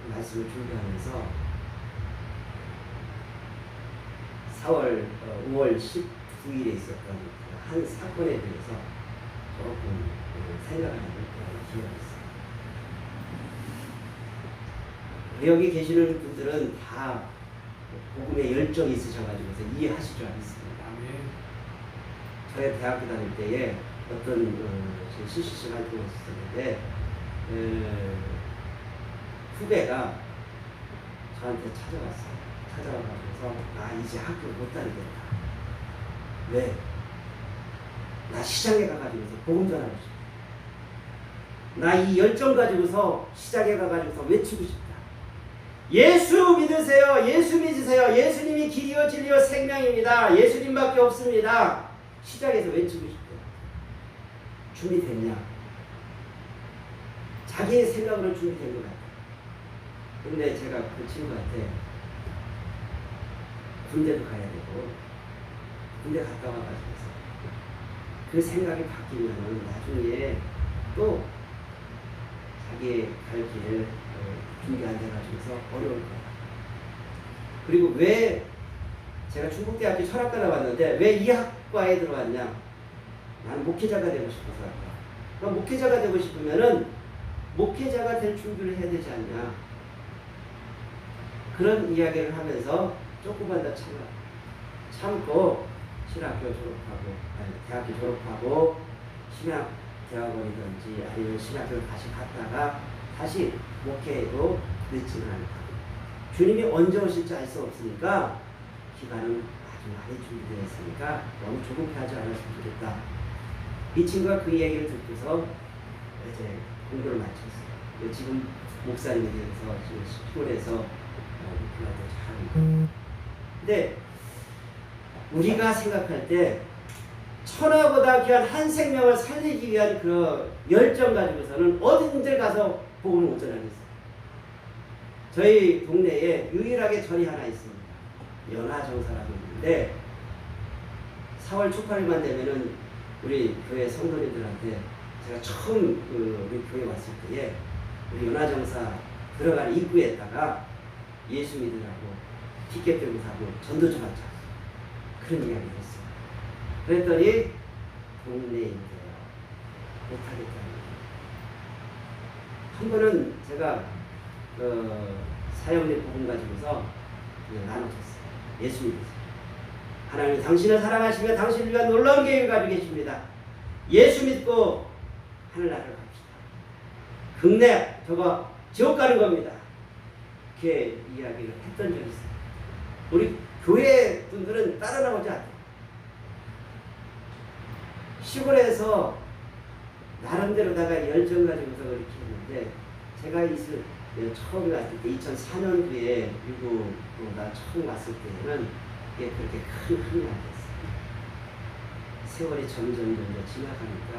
말씀을 준비하면서 5월 19일에 있었던 한 사건에 대해서 조금 생각하는 그런 기회가 있습니다. 여기 계시는 분들은 다 복음에 열정이 있으셔가지고 이해하실 줄 알겠습니다. 저희 대학교 다닐 때에 어떤 제 CCC 활동을 했었는데 후배가 저한테 찾아왔어요. 찾아와가지고서 나 이제 학교 못 다니겠다. 왜? 나 시장에 가가지고서 복음 전하고 싶다. 나 이 열정 가지고서 시장에 가가지고서 외치고 싶다. 예수 믿으세요. 예수 믿으세요. 예수님이 길이요 진리요 생명입니다. 예수님밖에 없습니다. 시장에서 외치고 싶대요. 준비됐냐? 자기의 생각으로 준비된 것 같아요. 근데 제가 그 친구한테 군대도 가야 되고 군대 갔다 와가지고 그 생각이 바뀌면 나중에 또 자기의 갈 길을 준비 안 돼가지고서 어려울 거야. 그리고 왜 제가 중국대학교 철학과 나왔는데 왜 이 학과에 들어왔냐? 나는 목회자가 되고 싶어서 할까. 그럼 목회자가 되고 싶으면은 목회자가 될 준비를 해야 되지 않냐? 그런 이야기를 하면서 조금만 더 참고 신학교 졸업하고 대학교 졸업하고 신학 대학원이든지 아니면 신학교를 다시 갔다가 다시 목회에도 늦지는 않다. 주님이 언제 오실지 알 수 없으니까 기간은 아주 많이 준비되어 있으니까 너무 조급해하지 않았으면 좋겠다. 이 친구가 그 얘기를 듣고서 이제 공부를 마쳤어요. 지금 목사님이 되어서 지금 시골에서 목회라도 잘하고. 근데 우리가 생각할 때 천하보다 귀한 한 생명을 살리기 위한 그 열정 가지고서는 어딘들 가서 복음을 못 전하겠어요. 저희 동네에 유일하게 절이 하나 있습니다. 연화정사라고 있는데 4월 초팔일만 되면은 우리 교회 성도님들한테 제가 처음 우리 교회 왔을 때에 우리 연화정사 들어가는 입구에다가 예수 믿으라고 티켓 들고 가고 전도 좀 하자. 그런 이야기를 했어요. 그랬더니 동네인데요. 못하겠다는 한 번은 제가 사형리 복음 가지고서 나눠줬어요. 예수 믿으세요. 하나님 당신을 사랑하시며 당신을 위한 놀라운 계획을 가지고 계십니다. 예수 믿고 하늘나라를 갑시다. 국내 저거 지옥 가는 겁니다. 이렇게 이야기를 했던 적이 있어요. 우리 교회 분들은 따라 나오지 않아요. 시골에서 나름대로다가 열정 가지고서 그렇게 했는데 제가 처음에 왔을 때 2004년도에 미국으로 처음 왔을 때는 이게 그렇게 큰 힘이 안 됐어요. 세월이 점점 지나가니까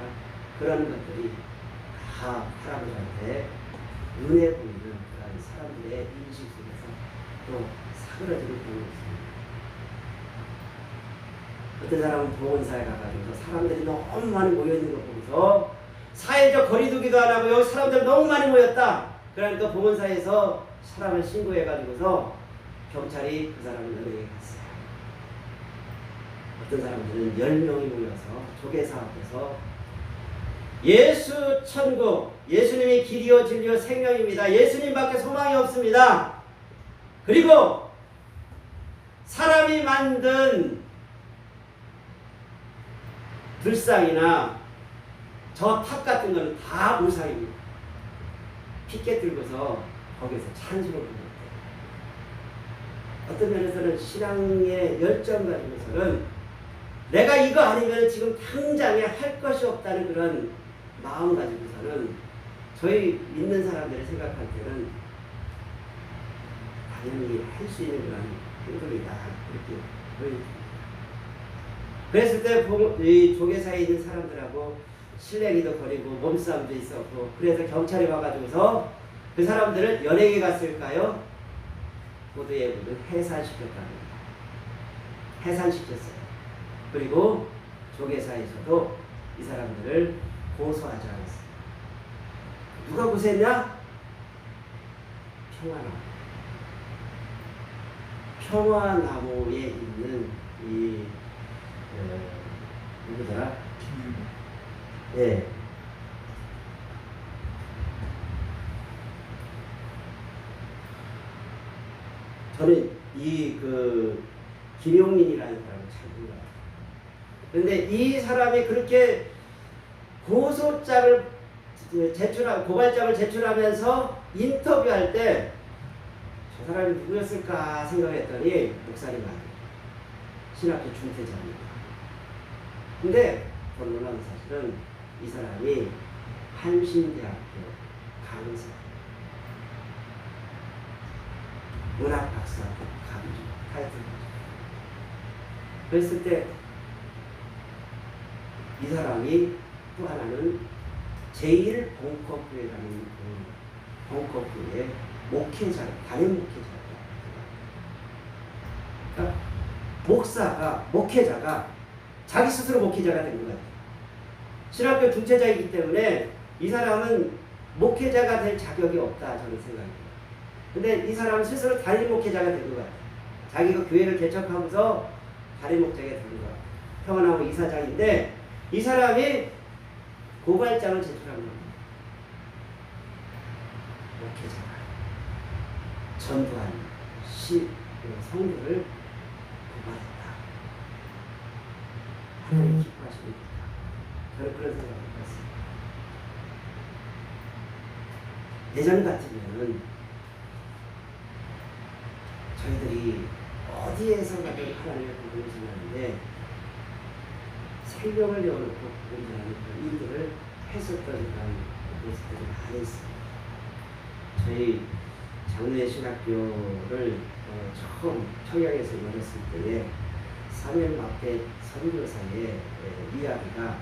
그런 것들이 다 할아버지한테 눈에 보이는 그런 사람들의 인식 속에서 또 사그라지는 그런 거 있습니다. 어떤 사람은 보건사에 가가지고 사람들이 너무 많이 모여있는 거 보고서 사회적 거리두기도 안 하고 여기 사람들 너무 많이 모였다. 그러니까 보건사에서 사람을 신고해가지고서 경찰이 그 사람을 연행해 갔어요. 어떤 사람들은 10명이 모여서 조계사 앞에서 예수 천국, 예수님이 길이요 진리요 생명입니다. 예수님밖에 소망이 없습니다. 그리고 사람이 만든 불상이나 저 탑 같은 거는 다 우상입니다. 피켓 들고서 거기서 찬식을 부르는데 어떤 면에서는 신앙의 열정 가지고서는 내가 이거 아니면 지금 당장에 할 것이 없다는 그런 마음 가지고서는 저희 믿는 사람들이 생각할 때는 당연히 할 수 있는 그런 행동이다 이렇게 보여집니다. 그랬을 때 이 조계사에 있는 사람들하고 실랭이도 거리고 몸싸움도 있었고 그래서 경찰이 와가지고서 그 사람들을 연행에 갔을까요? 고도예부를 해산시켰답니다. 해산시켰어요. 그리고 조계사에서도 이 사람들을 고소하지 않았어요. 누가 고소했냐? 평화나무에 있는 이 누구더라? 예. 저는 이 김용민이라는 사람을 잘 몰라요. 그런데 이 사람이 그렇게 고소장을 고발장을 제출하면서 인터뷰할 때 저 사람이 누구였을까 생각했더니 목사님 아니에요. 신학교 중퇴자입니다. 근데 더 놀라운 사실은 이 사람이 한신대학교 강사, 문학박사 타이틀. 그랬을 때 이 사람이 또 하나는 제1봉커교회라는 봉커교회 목회자, 담임 목회자예요. 그러니까 목회자가 자기 스스로 목회자가 된 것 같아요. 신학교 중퇴자이기 때문에 이 사람은 목회자가 될 자격이 없다, 저는 생각해요. 근데 이 사람은 스스로 담임 목회자가 된 것 같아요. 자기가 교회를 개척하면서 담임 목회자가 된 것 같아요. 평안하고 이사장인데 이 사람이 고발장을 제출한 겁니다. 목회자가 전도한 성도를 고발했다. 하나님 기뻐하십니까? 저는 그런 생각을 해봤습니다. 예전 같으면은 저희들이 어디에서 가든 하나님의 복음을 전하는데 생명을 내어놓고 복음을 전하는 그런 일들을 했었던 그런 모습들이 많이 있습니다. 저희 장로의 신학교를 처음 청양에서 열었을 때에 사면 앞에 선교사의 이야기가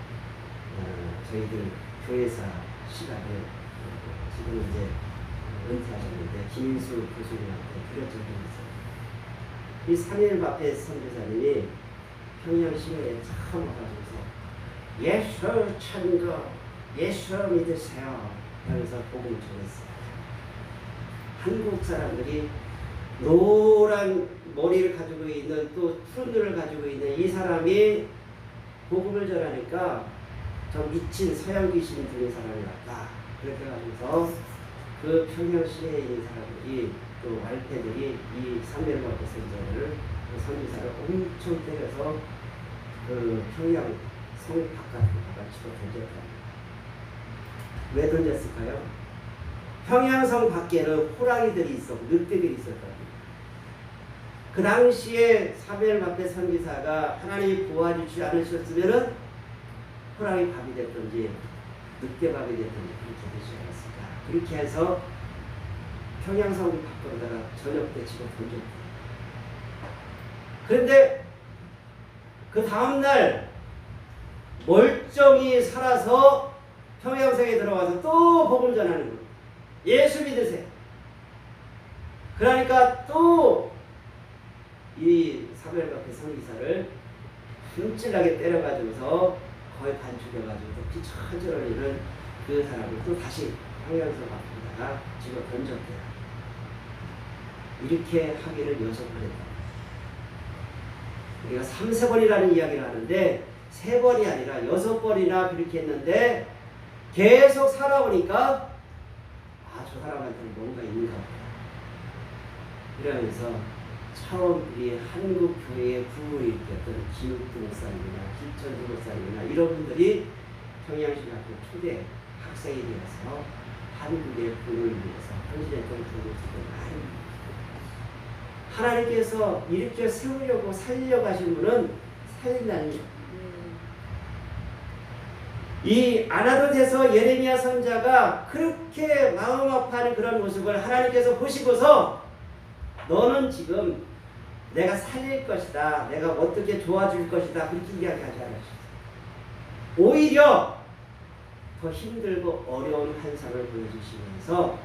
저희들 교회사 시간에 지금 이제 은퇴하셨는데 김인수 교수님한테 드렸던 적이 있어요. 이 3일 앞에 선교사님이 평양 시내에 처음 와가지고서 예수 천국, 예수 믿으세요 하면서 복음을 전했어요. 한국 사람들이 노란 머리를 가지고 있는 또 푸른 눈을 가지고 있는 이 사람이 복음을 전하니까 저 미친 서양 귀신 들린 사람이 왔다. 그렇게 해가지고서 그 평양 시내에 있는 사람들이 또 말패들이 이 삼면마트 선전을 선지사를 엄청 때려서 그 평양 성 바깥으로 집어 던졌다. 왜 던졌을까요? 평양성 밖에는 호랑이들이 있었고 늑대들이 있었다. 그 당시에 사무엘마페 선지사가 하나님이 도와주지 않으셨으면은 호랑이 밥이 됐든지 늑대밥이 됐든지 그렇게 되지 않았을까. 그렇게 해서 평양성 밖으로다가 저녁 때 집어 던졌다. 그런데 그 다음날 멀쩡히 살아서 평양성에 들어와서 또 복음을 전하는 거예요. 예수 믿으세요. 그러니까 또 이 사무엘마페 선지사를 흠찔나게 때려가지고서 거의 반 죽여가지고 또 피 철철 흘리는 그 사람을 또 다시 평양성 밖에다가 집어 던졌대요. 이렇게 하기를 6번 했다. 우리가 3-4번이라는 이야기를 하는데 3번이 아니라 6번이나 그렇게 했는데 계속 살아오니까 저 사람한테는 뭔가 있는가 보다. 이러면서 처음 이 한국 교회의 부흥을 일으켰던 김욱두 목사님이나 김천주 목사님이나 이런 분들이 평양신학교 초대 학생이 되어서 한국의 부흥을 위해서 헌신했던 그런 모습을 많이 하나님께서 일으켜 세우려고 살리려고 하신 분은 살린다는 거예요. 이 아나돗에서 예레미야 선자가 그렇게 마음 아파하는 그런 모습을 하나님께서 보시고서 너는 지금 내가 살릴 것이다. 내가 어떻게 도와줄 것이다. 그렇게 이야기하지 않으셨어요. 오히려 더 힘들고 어려운 환상을 보여주시면서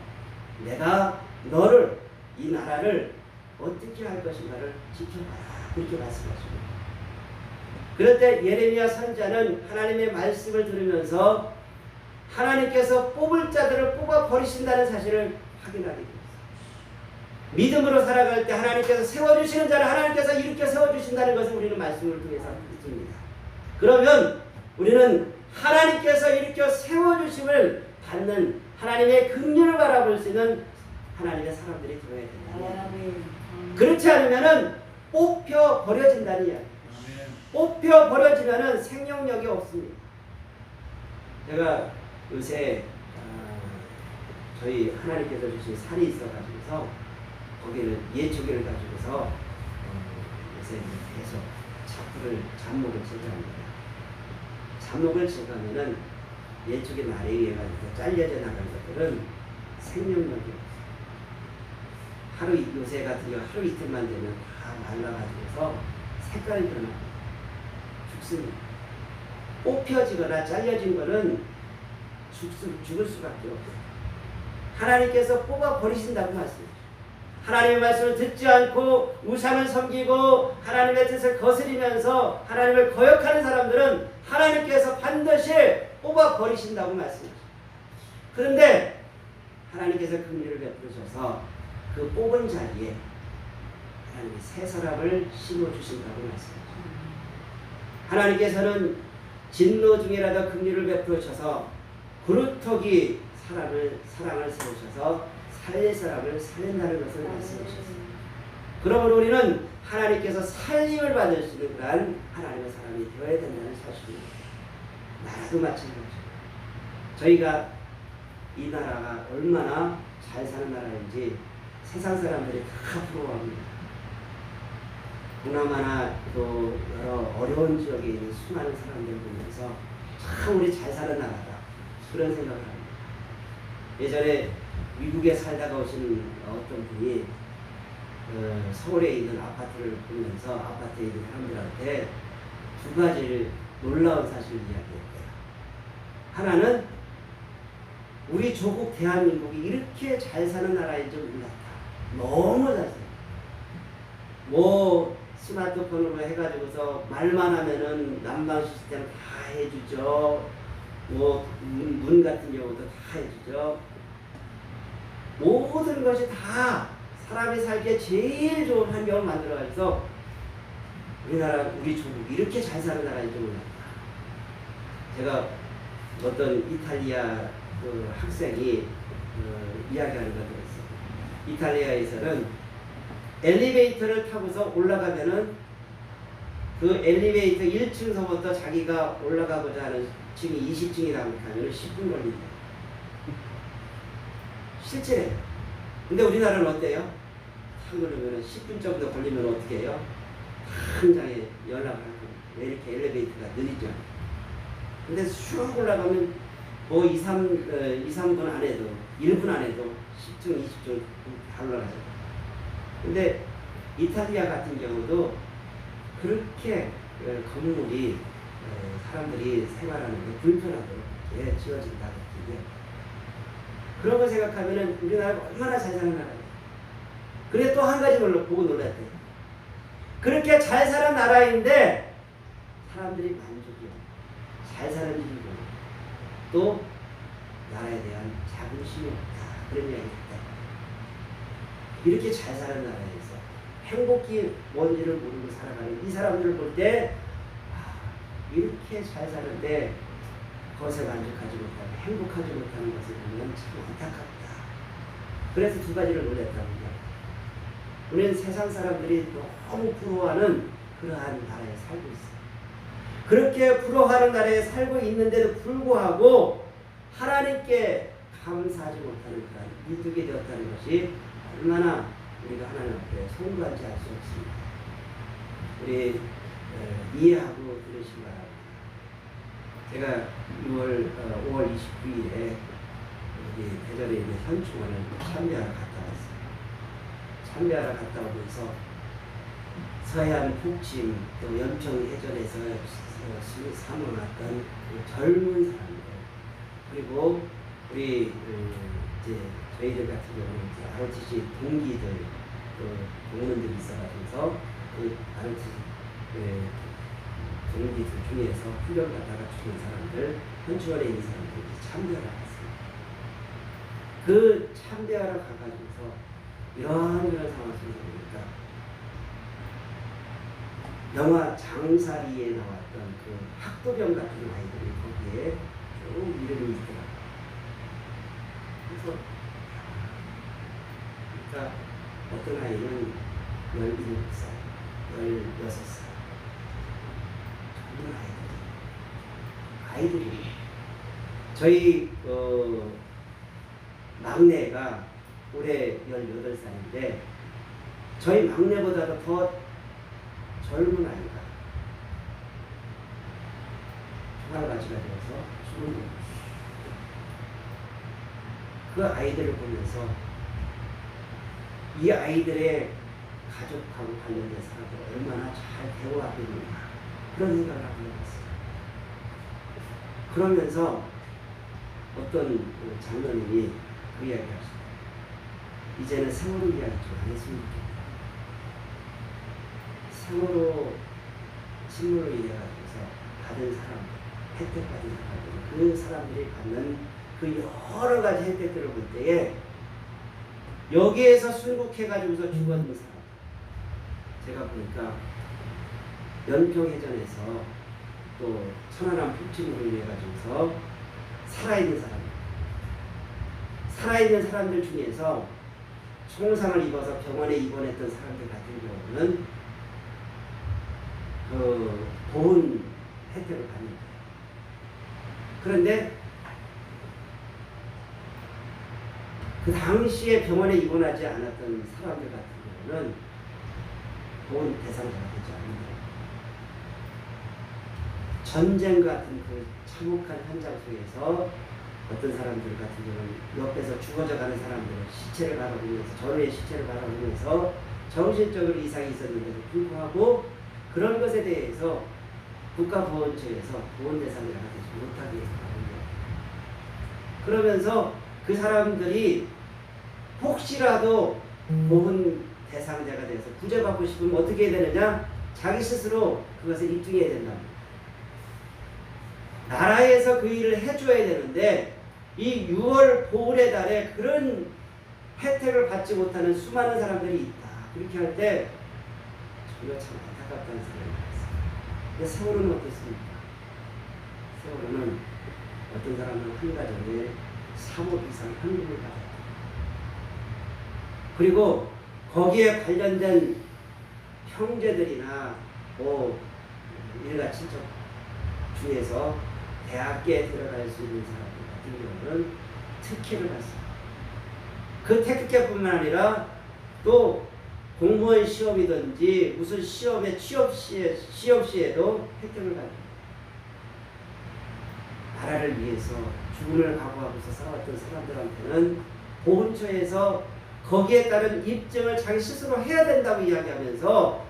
내가 너를, 이 나라를 어떻게 할 것인가를 지켜봐라. 그렇게 말씀하십니다. 그럴 때 예레미야 선자는 하나님의 말씀을 들으면서 하나님께서 뽑을 자들을 뽑아 버리신다는 사실을 확인하게 됩니다. 믿음으로 살아갈 때 하나님께서 세워주시는 자를 하나님께서 일으켜 세워주신다는 것을 우리는 말씀을 통해서 믿습니다. 그러면 우리는 하나님께서 일으켜 세워주심을 받는 하나님의 긍휼을 바라볼 수 있는 하나님의 사람들이 되어야 된다. 그렇지 않으면 뽑혀 버려진다는 이야기. 뽑혀 버려지면 생명력이 없습니다. 제가 요새 저희 하나님께서 주신 살이 있어가지고서 거기를 예초기를 가지고서 요새 계속 잡목을 제거합니다. 잡목을 제거하면은 예초기 날에 의해 가지고 잘려져 나간 것들은 생명력이 없어요. 요새 같은 경우 하루 이틀만 되면 다 말라가지고서 색깔이 변하고 죽습니다. 뽑혀지거나 잘려진 거는 죽을 수밖에 없어요. 하나님께서 뽑아 버리신다고 말씀해요. 하나님의 말씀을 듣지 않고 우상을 섬기고 하나님의 뜻을 거스리면서 하나님을 거역하는 사람들은 하나님께서 반드시 뽑아 버리신다고 말씀해요. 그런데 하나님께서 긍휼을 베푸셔서 그 뽑은 자리에 하나님이 새 사람을 심어주신다고 말씀해요. 하나님께서는 진노 중에라도 긍휼을 베푸셔서 그루터기 사랑을 세우셔서 살릴 사람을 살린다는 것을 말씀하셨습니다. 그러므로 우리는 하나님께서 살림을 받을 수 있는 그러한 하나님의 사람이 되어야 된다는 사실입니다. 나라도 마찬가지입니다. 저희가 이 나라가 얼마나 잘 사는 나라인지 세상 사람들이 다 부러워합니다. 동남아나 또 여러 어려운 지역에 있는 수많은 사람들 보면서 참 우리 잘 사는 나라다 그런 생각을 합니다. 예전에 미국에 살다가 오신 어떤 분이 서울에 있는 아파트를 보면서 아파트에 있는 사람들한테 두 가지를 놀라운 사실을 이야기했대요. 하나는 우리 조국 대한민국이 이렇게 잘 사는 나라인 줄 몰랐다. 너무 잘 살아요. 뭐 스마트폰으로 해가지고서 말만 하면은 난방 시스템 다 해주죠. 뭐 문 같은 경우도 다 해주죠. 모든 것이 다 사람이 살기에 제일 좋은 환경을 만들어가지고 우리 조국이 이렇게 잘 사는 나라인 줄 몰랐다. 제가 어떤 이탈리아 그 학생이 이야기하는 걸 들었어요. 이탈리아에서는 엘리베이터를 타고서 올라가면은 그 엘리베이터 1층서부터 자기가 올라가고자 하는 층이 20층이라고 하면 10분 걸린다. 실제예요. 근데 우리나라는 어때요? 한 걸리면 10분 정도 걸리면 어떻게 해요? 당장에 연락을 하고 왜 이렇게 엘리베이터가 느리죠? 근데 슉 올라가면 뭐 2, 3분 안에도 1분 안에도 10층, 20층 다 올라가죠. 근데 이탈리아 같은 경우도 그렇게 건물이 사람들이 생활하는 게 불편하도록 지어진다고 얘기해요. 그런 거 생각하면 우리나라가 얼마나 잘 사는 나라예요. 그래 또 한 가지 보고 놀랐대요. 그렇게 잘 사는 나라인데 사람들이 만족이요. 잘 사는 이유고 또 나라에 대한 자긍심이 없다. 그런 이야기를 했다. 이렇게 잘 사는 나라에서 행복이 뭔지를 모르고 살아가는 이 사람들을 볼 때 이렇게 잘 사는데 그것에 만족하지 못하고 행복하지 못하는 것을 보면 참 안타깝다. 그래서 두 가지를 놀랬답니다. 우리는 세상 사람들이 너무 부러워하는 그러한 나라에 살고 있어요. 그렇게 부러워하는 나라에 살고 있는데도 불구하고 하나님께 감사하지 못하는 그런 이득이 되었다는 것이 얼마나 우리가 하나님 앞에 송구한지 알 수 없습니다. 우리 이해하고 들으시기 바랍니다. 제가 5월 29일에 여기 대전에 있는 현충원을 참배하러 갔다 왔어요. 참배하러 갔다 오면서 서해안 북침 또 연평 해전에서 사모났던 젊은 사람들 그리고 우리 저희들 같은 경우는 ROTC 동기들 또 동문들이 있어가지고서 그 ROTC 동기들 중에서 훈련 받다가 죽은 사람들 현충원에 있는 사람들이 참배하러 갔습니다. 그 참배하러 가가지고서 이런 상황을 보니까 영화 장사리에 나왔던 그 학도병 같은 아이들이 거기에 쭉 이름이 있더라고요. 그러니까 어떤 아이는 17살, 16살 젊은 아이들이 저희 막내가 올해 18살인데 저희 막내보다도 더 젊은 아이가 총알바지가 되어서 죽은 거예요. 그 아이들을 보면서 이 아이들의 가족하고 관련된 사람들 얼마나 잘 대우하고 있는가 그런 생각을 하고 있었어요. 그러면서 어떤 장로님이 그 이야기를 하셨어요. 이제는 세월호 이야기 좀 안 했으면 좋겠다. 세월호 침몰로 인해가지고서 받은 사람, 혜택 받은 사람들, 그 사람들이 받는 그 여러 가지 혜택들을 볼 때에 여기에서 순국해가지고서 죽었는 사람, 제가 보니까 연평해전에서 또 천안함 폭침으로 인해가지고서 살아있는 사람들 중에서 총상을 입어서 병원에 입원했던 사람들 같은 경우는 그 보훈 혜택을 받는다. 그런데 그 당시에 병원에 입원하지 않았던 사람들 같은 경우는 보훈 대상자가 되지 않는다. 전쟁 같은 그 참혹한 현장 속에서 어떤 사람들 같은 경우는 옆에서 죽어져가는 사람들을 시체를 바라보면서 전우의 시체를 바라보면서 정신적으로 이상이 있었는데도 불구하고 그런 것에 대해서 국가보훈처에서 보훈 대상자가 되지 못하게 합니다. 그러면서 그 사람들이 혹시라도 보훈 대상자가 돼서 구제받고 싶으면 어떻게 해야 되느냐? 자기 스스로 그것을 입증해야 된답니다. 나라에서 그 일을 해줘야 되는데 이 6월 보훈의 달에 그런 혜택을 받지 못하는 수많은 사람들이 있다. 그렇게 할 때 정말 참 안타깝다는 생각이 들었어요. 근데 세월호는 어떻습니까? 세월호는 어떤 사람은 한 가정에 3억 이상 현금을 받았다. 그리고 거기에 관련된 형제들이나 일가 친척 중에서 대학교에 들어갈 수 있는 사람들 같은 경우는 특혜를 받습니다. 그 특혜뿐만 아니라 또 공무원 시험이든지 무슨 시험에 취업 시에도 혜택을 받습니다. 나라를 위해서 죽음을 각오하고서 싸웠던 사람들한테는 보훈처에서 거기에 따른 입증을 자기 스스로 해야 된다고 이야기하면서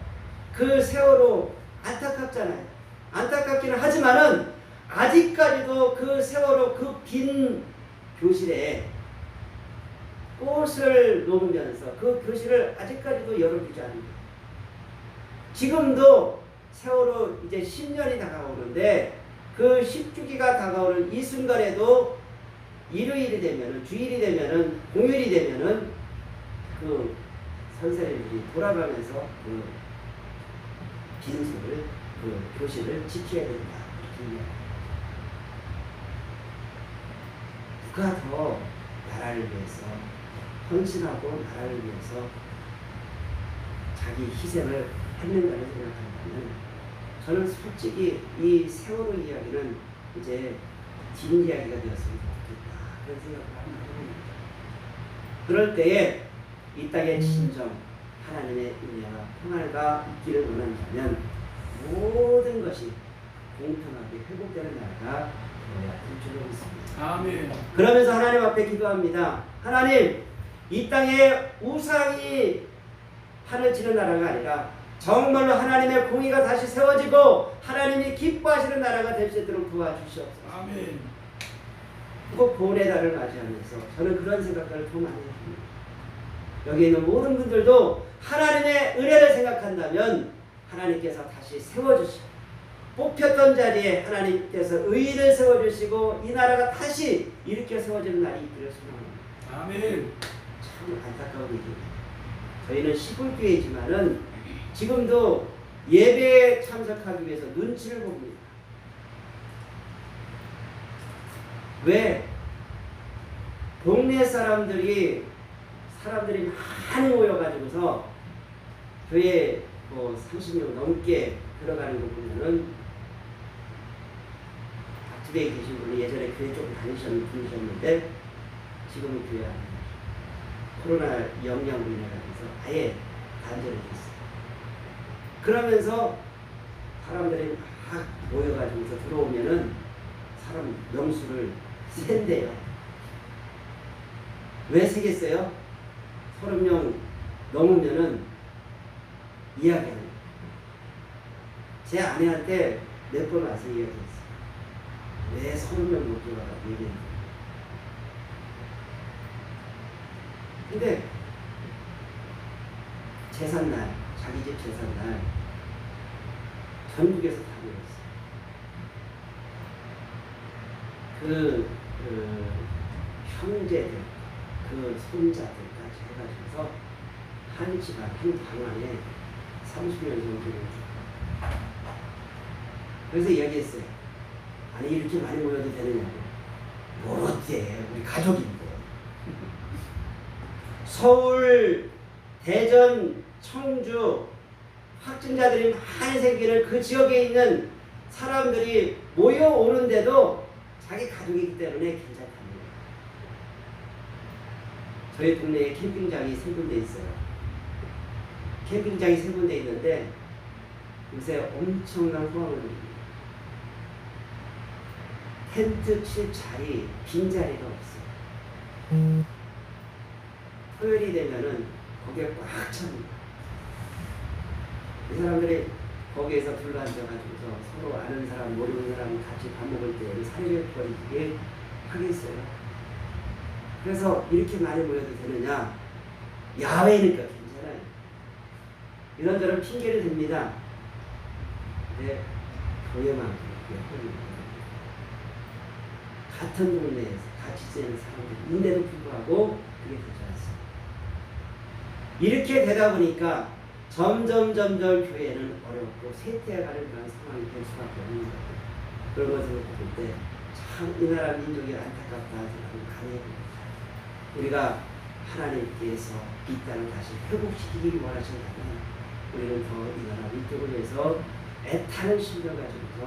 그 세월호 안타깝잖아요. 안타깝기는 하지만은 아직까지도 그 세월호 그 빈 교실에 꽃을 놓으면서 그 교실을 아직까지도 열어주지 않습니다. 지금도 세월호 이제 10년이 다가오는데 그 10주기가 다가오는 이 순간에도 일요일이 되면은 주일이 되면은 공휴일이 되면은 그 선생님들이 돌아가면서 그 빈소를 그 교실을 지켜야 된다. 이렇게 누가 더 나라를 위해서 헌신하고 나라를 위해서 자기 희생을 했는가를 생각한다면 저는 솔직히 이 세월호 이야기는 이제 뒷이야기가 되었으면 좋겠다 그런 생각을 합니다. 그럴 때에 이 땅의 진정 하나님의 은혜와 평화가 있기를 원한다면 모든 것이 공평하게 회복되는 나라가 되어야 할 줄로 믿습니다. 아멘. 그러면서 하나님 앞에 기도합니다. 하나님, 이 땅에 우상이 판을 치는 나라가 아니라 정말로 하나님의 공의가 다시 세워지고 하나님이 기뻐하시는 나라가 될 수 있도록 도와주시옵소서. 아멘. 꼭 보훈의 달을 맞이하면서 저는 그런 생각을 더 많이 합니다. 여기 있는 모든 분들도 하나님의 은혜를 생각한다면 하나님께서 다시 세워주시고 뽑혔던 자리에 하나님께서 의를 세워주시고 이 나라가 다시 일으켜 세워지는 날이 있기를 소망합니다. 아멘. 참 안타까운 일입니다. 저희는 시골교회이지만은 지금도 예배에 참석하기 위해서 눈치를 봅니다. 왜? 동네 사람들이 많이 모여가지고서 교회에 30명 넘게 들어가는 거 보면은 박주대에 계신 분이 예전에 교회 조금 다니셨는 단절이 됐어요. 그러면서 사람들이 막 모여가지고서 들어오면은 사람 명수를 센대요. 왜 세겠어요? 30명 넘으면은 이야기하는 거예요. 제 아내한테 몇 번 와서 이야기했어요. 왜 30명 넘게 와서 얘기했는데. 근데 제삿날, 자기 집 제삿날 전국에서 다 모였어요. 그 형제들, 그 손자들까지 해가지고서 한 집안, 한 방안에 30명 정도. 그래서 이야기했어요. 아니 이렇게 많이 모여도 되느냐고. 뭘 어때? 우리 가족인데. 서울, 대전, 청주 확진자들이 많이 생기는 그 지역에 있는 사람들이 모여오는데도 자기 가족이기 때문에 괜찮답니다. 저희 동네에 캠핑장이 3군데 있어요. 캠핑장이 3군데 있는데 요새 엄청난 호황을 누립니다. 텐트 칠 자리, 빈자리가 없어요. 토요일이 되면은 거기에 꽉 찹니다. 이 사람들이 거기에서 둘러앉아가지고서 서로 아는 사람, 모르는 사람 같이 밥 먹을 때 사례를 벌이게 하겠어요. 그래서 이렇게 많이 모여도 되느냐? 야외니까 괜찮아요. 이런저런 핑계를 댑니다. 근데 교회만 그렇게 같은 동네에서 같이 지내는 사람들인데도 불구하고 그게 되지 않습니다. 이렇게 되다 보니까 점점 교회는 어렵고 쇠퇴해가는 그런 상황이 될 수밖에 없는 거예요. 그런 것을 볼 때 참 이 나라 민족이 안타깝다 생각을 많이 해봅니다. 우리가 하나님께서 이 땅을 다시 회복시키기를 원하신다면 우리는 더 이 나라 민족을 위해서 애타는 심정 가지고서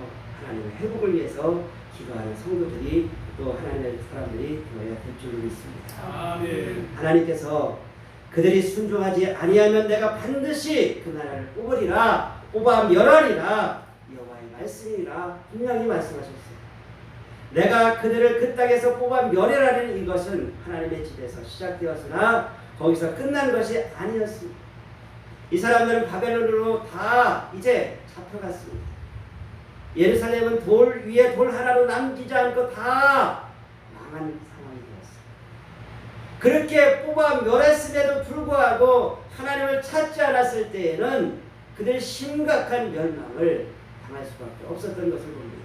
하나님의 회복을 위해서 기도하는 성도들이 또 하나님의 사람들이 되어야 될 줄 믿습니다. 아멘. 하나님께서 그들이 순종하지 아니하면 내가 반드시 그 나라를 뽑으리라, 뽑아 멸하리라, 여호와의 말씀이라 분명히 말씀하셨어요. 내가 그들을 그 땅에서 뽑아 멸하라는 이것은 하나님의 집에서 시작되었으나 거기서 끝난 것이 아니었습니다. 이 사람들은 바벨론으로 다 이제 잡혀갔습니다. 예루살렘은 돌 위에 돌 하나로 남기지 않고 다 망한 상황이 되었습니다. 그렇게 뽑아 멸했음에도 불구하고 하나님을 찾지 않았을 때에는 그들이 심각한 멸망을 당할 수밖에 없었던 것을 봅니다.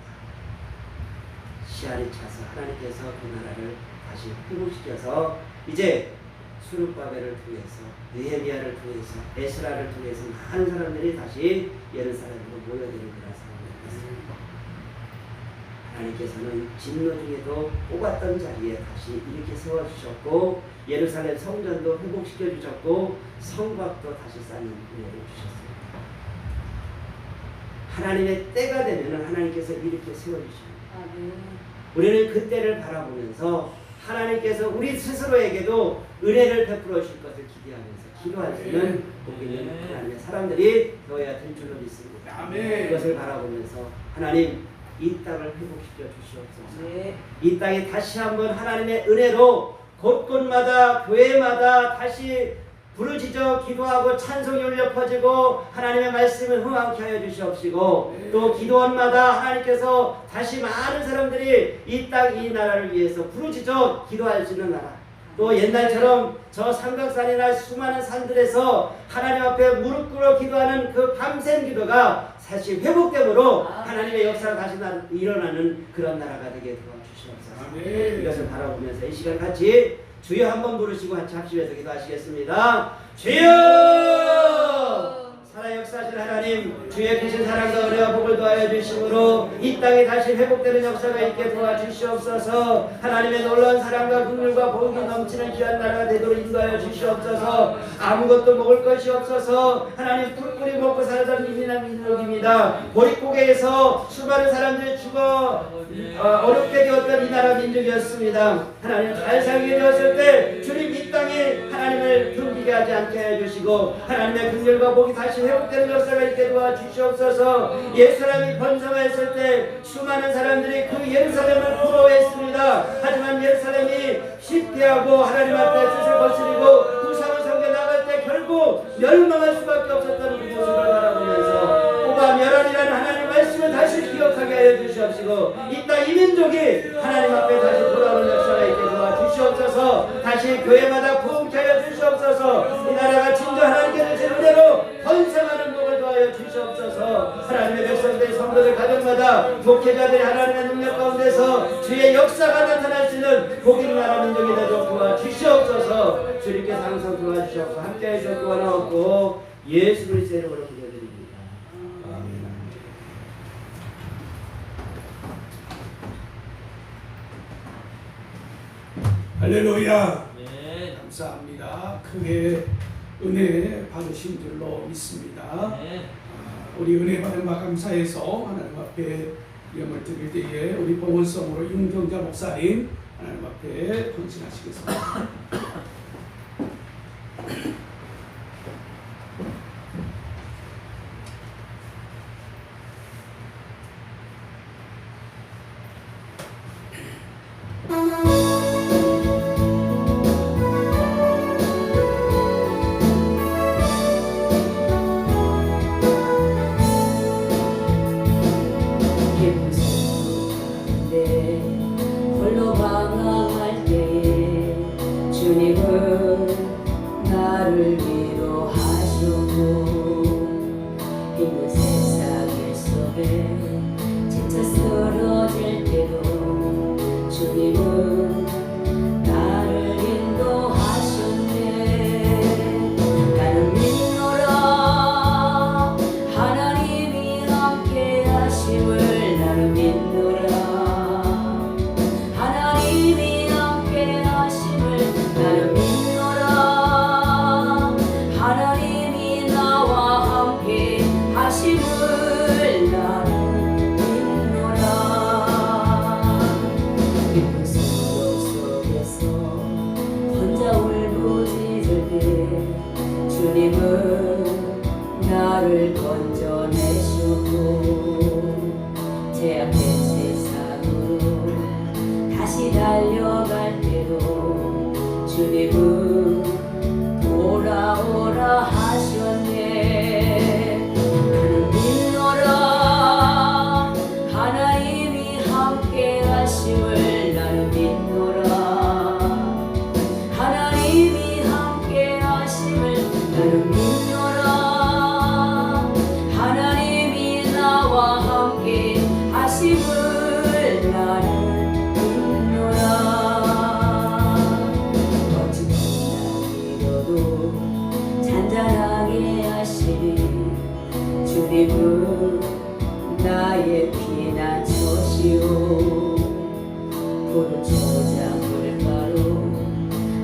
시간이 차서 하나님께서 그 나라를 다시 회복시켜서 이제 수룹바벨을 통해서 느헤미야를 통해서 에스라를 통해서 많은 사람들이 다시 예루살렘으로 모여드는 그런 상황이 있습니다. 하나님께서는 진노 중에도 뽑았던 자리에 다시 이렇게 세워주셨고 예루살렘 성전도 회복시켜주셨고 성곽도 다시 쌓는 은혜를 주셨습니다. 하나님의 때가 되면 하나님께서 이렇게 세워주십니다. 우리는 그 때를 바라보면서 하나님께서 우리 스스로에게도 은혜를 베풀어 주실 것을 기대하면서 기도할 수 있는 복 있는 하나님의 사람들이 되어야 될 줄로 믿습니다. 아멘. 그것을 바라보면서 하나님 이 땅을 회복시켜 주시옵소서. 이 땅에 다시 한번 하나님의 은혜로 곳곳마다 교회마다 다시 부르짖어 기도하고 찬송이 울려 퍼지고 하나님의 말씀을 흥황케 하여 주시옵시고 또 기도원마다 하나님께서 다시 많은 사람들이 이 땅 이 나라를 위해서 부르짖어 기도할 수 있는 나라, 또 옛날처럼 저 삼각산이나 수많은 산들에서 하나님 앞에 무릎 꿇어 기도하는 그 밤샘 기도가 사실 회복됨으로 하나님의 역사가 다시 일어나는 그런 나라가 되게 도와주시옵소서. 이것을 바라보면서 이 시간 같이 주여 한번 부르시고 같이 합심해서 기도하시겠습니다. 주여! 살아 역사하신 하나님, 주의 크신 사랑과 은혜와 복을 더하여 주심으로 이 땅에 다시 회복되는 역사가 있게 도와주시옵소서. 하나님의 놀라운 사랑과 긍휼과 복이 넘치는 귀한 나라가 되도록 인도하여 주시옵소서. 아무것도 먹을 것이 없어서 하나님 뿔뿔이 먹고 살던 민족입니다. 보릿고개에서 수많은 사람들이 죽어 어렵게 되었던 이 나라 민족이었습니다. 하나님 잘 살게 되었을 때 주님 이 땅에 하나님을 섬기게 패하지 않게 해주시고 하나님의 긍휼과 복이 다시 회복되는 역사가 있게 도와주시옵소서. 옛사람이 번성했을 때 수많은 사람들이 그 예루살렘을 부러워했습니다. 하지만 예루살렘이 실패하고 하나님 앞에 뜻을 거스리고 우상을 섬겨 나갈 때 결국 멸망할 수밖에 없었던 그 모습을 바라보면서 오바 멸하리라는 하나님의 말씀을 다시 기억하게 하여 주시옵시고 이 땅 이민족이 하나님 앞에 다시 돌아오는 역사가 있게 도와주시옵소서. 다시 교회마다 부흥케 하여 주시옵소서. 이 나라가 진정 하나님께 주신 은혜로 번성하는 복을 도하여 주시옵소서. 하나님의 백성들 성도들 가정마다 목회자들이 하나님의 능력 가운데서 주의 역사가 나타날 수 있는 복 있는 나라 민족이 되도록 도와주시옵소서. 주님께서 항상 도와주시옵소서. 함께해 주옵고 원하옵고 예수 그리스도의 이름으로 기도드립니다. 할렐루야. 네. 감사합니다. 크게 은혜 받으신 줄로 믿습니다. 네. 우리 은혜 받은 마감사에서 하나님 앞에 예물을 드릴 때에 우리 봉헌성으로 윤경자 목사님 하나님 앞에 헌신하시겠습니다. 홀로 방황할 때에 주님은 나를 위로하시고 힘든 세상 일 속에 지쳐 쓰러질 때도 주님은 나를 인도하셨네. 나는 믿노라 하나님이 함께 하심을. 나는 믿노라 하나님이 함께 하심을. 나는 믿노라 하나님이 나와 함께 하심을. 나는 믿노라. 깊은 수도 속에서 혼자 울부짖을 때 주님은 나를 건져내셨고 제약된 세상으로 다시 달려갈 때도 주님은 돌아오라 하셨네. 나는 믿노라 하나님이 함께 하심을. 나는 믿노라 하나님이 함께 하심을. 나는 믿노라 하나님이 나와 함께 하심을. 나는 믿노라. 멋진 나이로도 잔잔하게 하시니 주님은 나의 피난처시오. 푸른 초장 물가로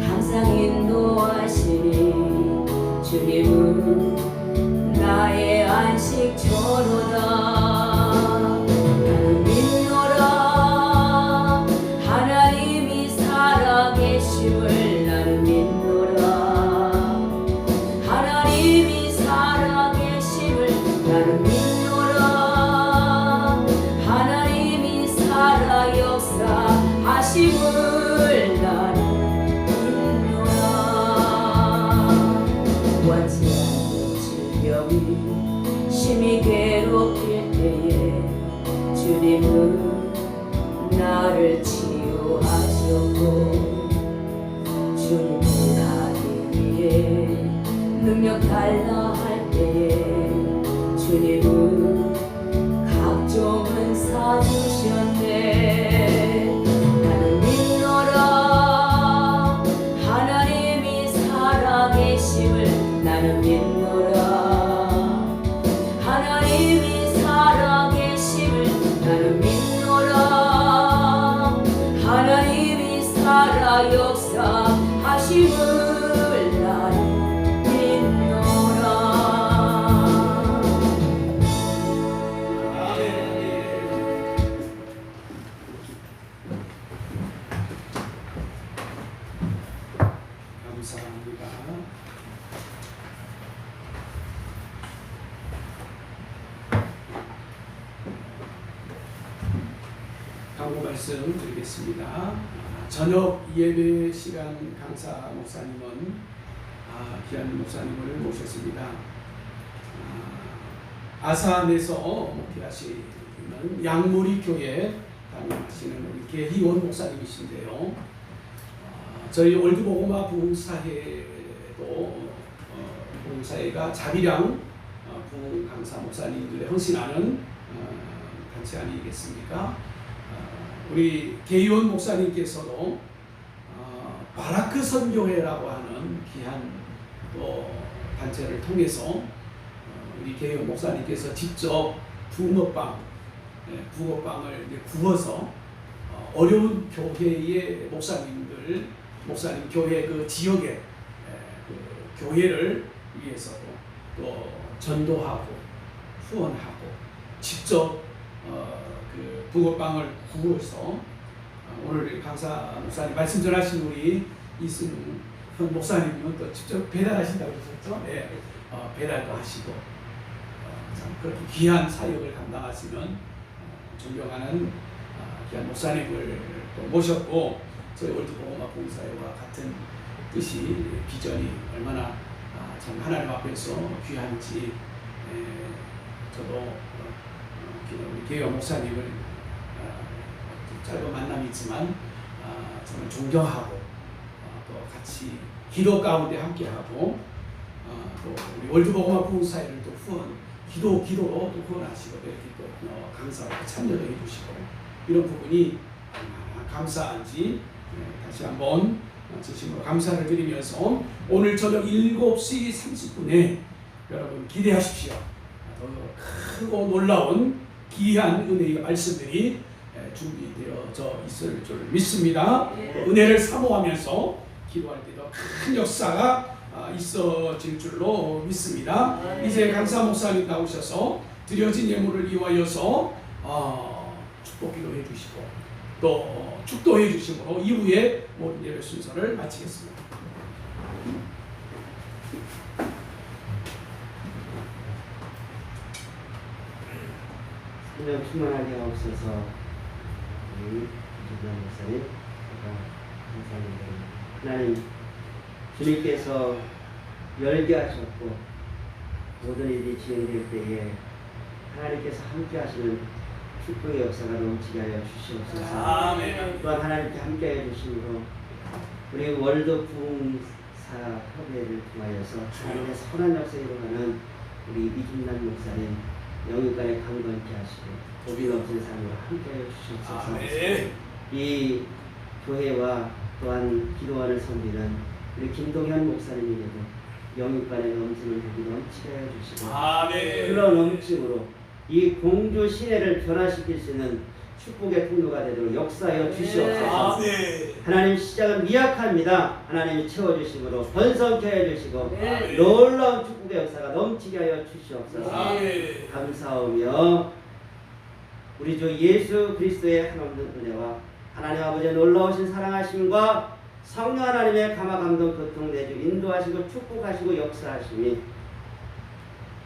항상 인도하시니 주님은 나의 안식처로다. 나는 믿노라 하나님이 살아계심을. 나는 믿노라 하나님이 살아계심을. 나는 믿노라 하나님이 살아 역사하심을. 나는 믿노라. 원치 않는 질병이 심히 괴롭힐 때에 주님은 나를 치유하셨고 주님의 하기 위해 능력 달라 할 때에 주님은 각종 은사 주셨네. 나는 믿노라 하나님이 살아계심을. 나는 믿노라 하나님이 살아계심을. 나는 믿노라 하나님이 살아 역사하심을. 나는 믿노라. 감사합니다. 경고 말씀드리겠습니다. 저녁 예배 시간 강사 목사님은 귀한 목사님을 모셨습니다. 아산에서 목회하시는 양무리 교회 담임하시는 우리 계희원 목사님이신데요. 저희 월드복음화 부흥사회도 부흥사회가 자비량 부흥 강사 목사님들의 헌신하는 단체 아니겠습니까? 우리 계희원 목사님께서도 바라크 선교회라고 하는 귀한 또 단체를 통해서 우리 계희원 목사님께서 직접 붕어빵을 구워서 어려운 교회의 목사님 교회 그 지역의 그 교회를 위해서도 또 전도하고 후원하고 직접 그 붕어빵을 구워서 오늘 강사 목사님 말씀 전하신 우리 이승훈 목사님은 또 직접 배달하신다고 하셨죠? 네, 배달도 하시고 참 그렇게 귀한 사역을 감당하시는 존경하는 귀한 목사님을 또 모셨고 저희 월드복음화 봉사회와 같은 뜻이 비전이 얼마나 참 하나님 앞에서 귀한지 저도 우리 계희원 목사님을 짧은 만남이 있지만 정말 존경하고 또 같이 기도 가운데 함께하고 또 우리 월드복음화 봉사회를 또 기도로 또 후원하시고 이렇게 또 강사로 참여도 해주시고 이런 부분이 얼마나 감사한지 다시 한번 진심으로 감사를 드리면서 오늘 저녁 7시 30분에 여러분 기대하십시오. 더 크고 놀라운 귀한 은혜의 말씀들이 준비되어져 있을 줄 믿습니다. 은혜를 사모하면서 기도할 때도 큰 역사가 있어질 줄로 믿습니다. 이제 강사 목사님 나오셔서 드려진 예물을 이용하여서 축복기도 해주시고 또 축도해 주심으로 이후에 모든 예배 순서를 마치겠습니다. 성령 충만하게 하옵소서. 우리 이준환 목사님, 감사합니다. 하나님, 주님께서 열게 하셨고 모든 일이 진행될 때에 하나님께서 함께 하시는 축복의 역사가 넘치게 하여 주시옵소서. 아멘. 또한 하나님께 함께 해 주심으로 우리 월드 부흥사 협의회를 통하여서 하나님의 선한 역사 이루어가는 우리 이준환 목사님 영육간에 강건케 하시고 복이 넘치는 삶으로 함께 해 주시옵소서. 아멘. 이 교회와 또한 기도원을 섬기는 우리 김동현 목사님에게도 영육간에 넘치는 복이 넘치게 해 주시고 흘러 넘침으로 이 공주 시내를 변화시킬 수 있는 축복의 통로가 되도록 역사하여 주시옵소서. 하나님 시작은 미약합니다. 하나님이 채워주심으로 번성케 해주시고 놀라운 축복의 역사가 넘치게 하여 주시옵소서. 감사하며 우리 주 예수 그리스도의 한없는 은혜와 하나님 아버지의 놀라우신 사랑하심과 성령 하나님의 감화 감동 교통 내주 인도하시고 축복하시고 역사하심이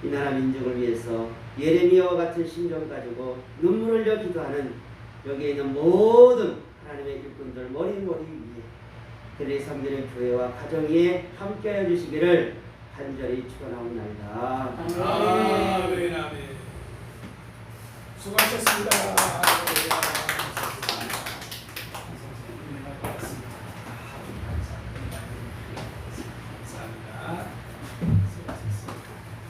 이 나라 민족을 위해서 예레미야와 같은 심정 가지고 눈물을 흘려 기도하는 여기에 있는 모든 하나님의 일꾼들 머리머리 위에 그들이 섬기는 교회와 가정에 함께하여 주시기를 간절히 축원하옵나이다. 아멘. 수고하셨습니다.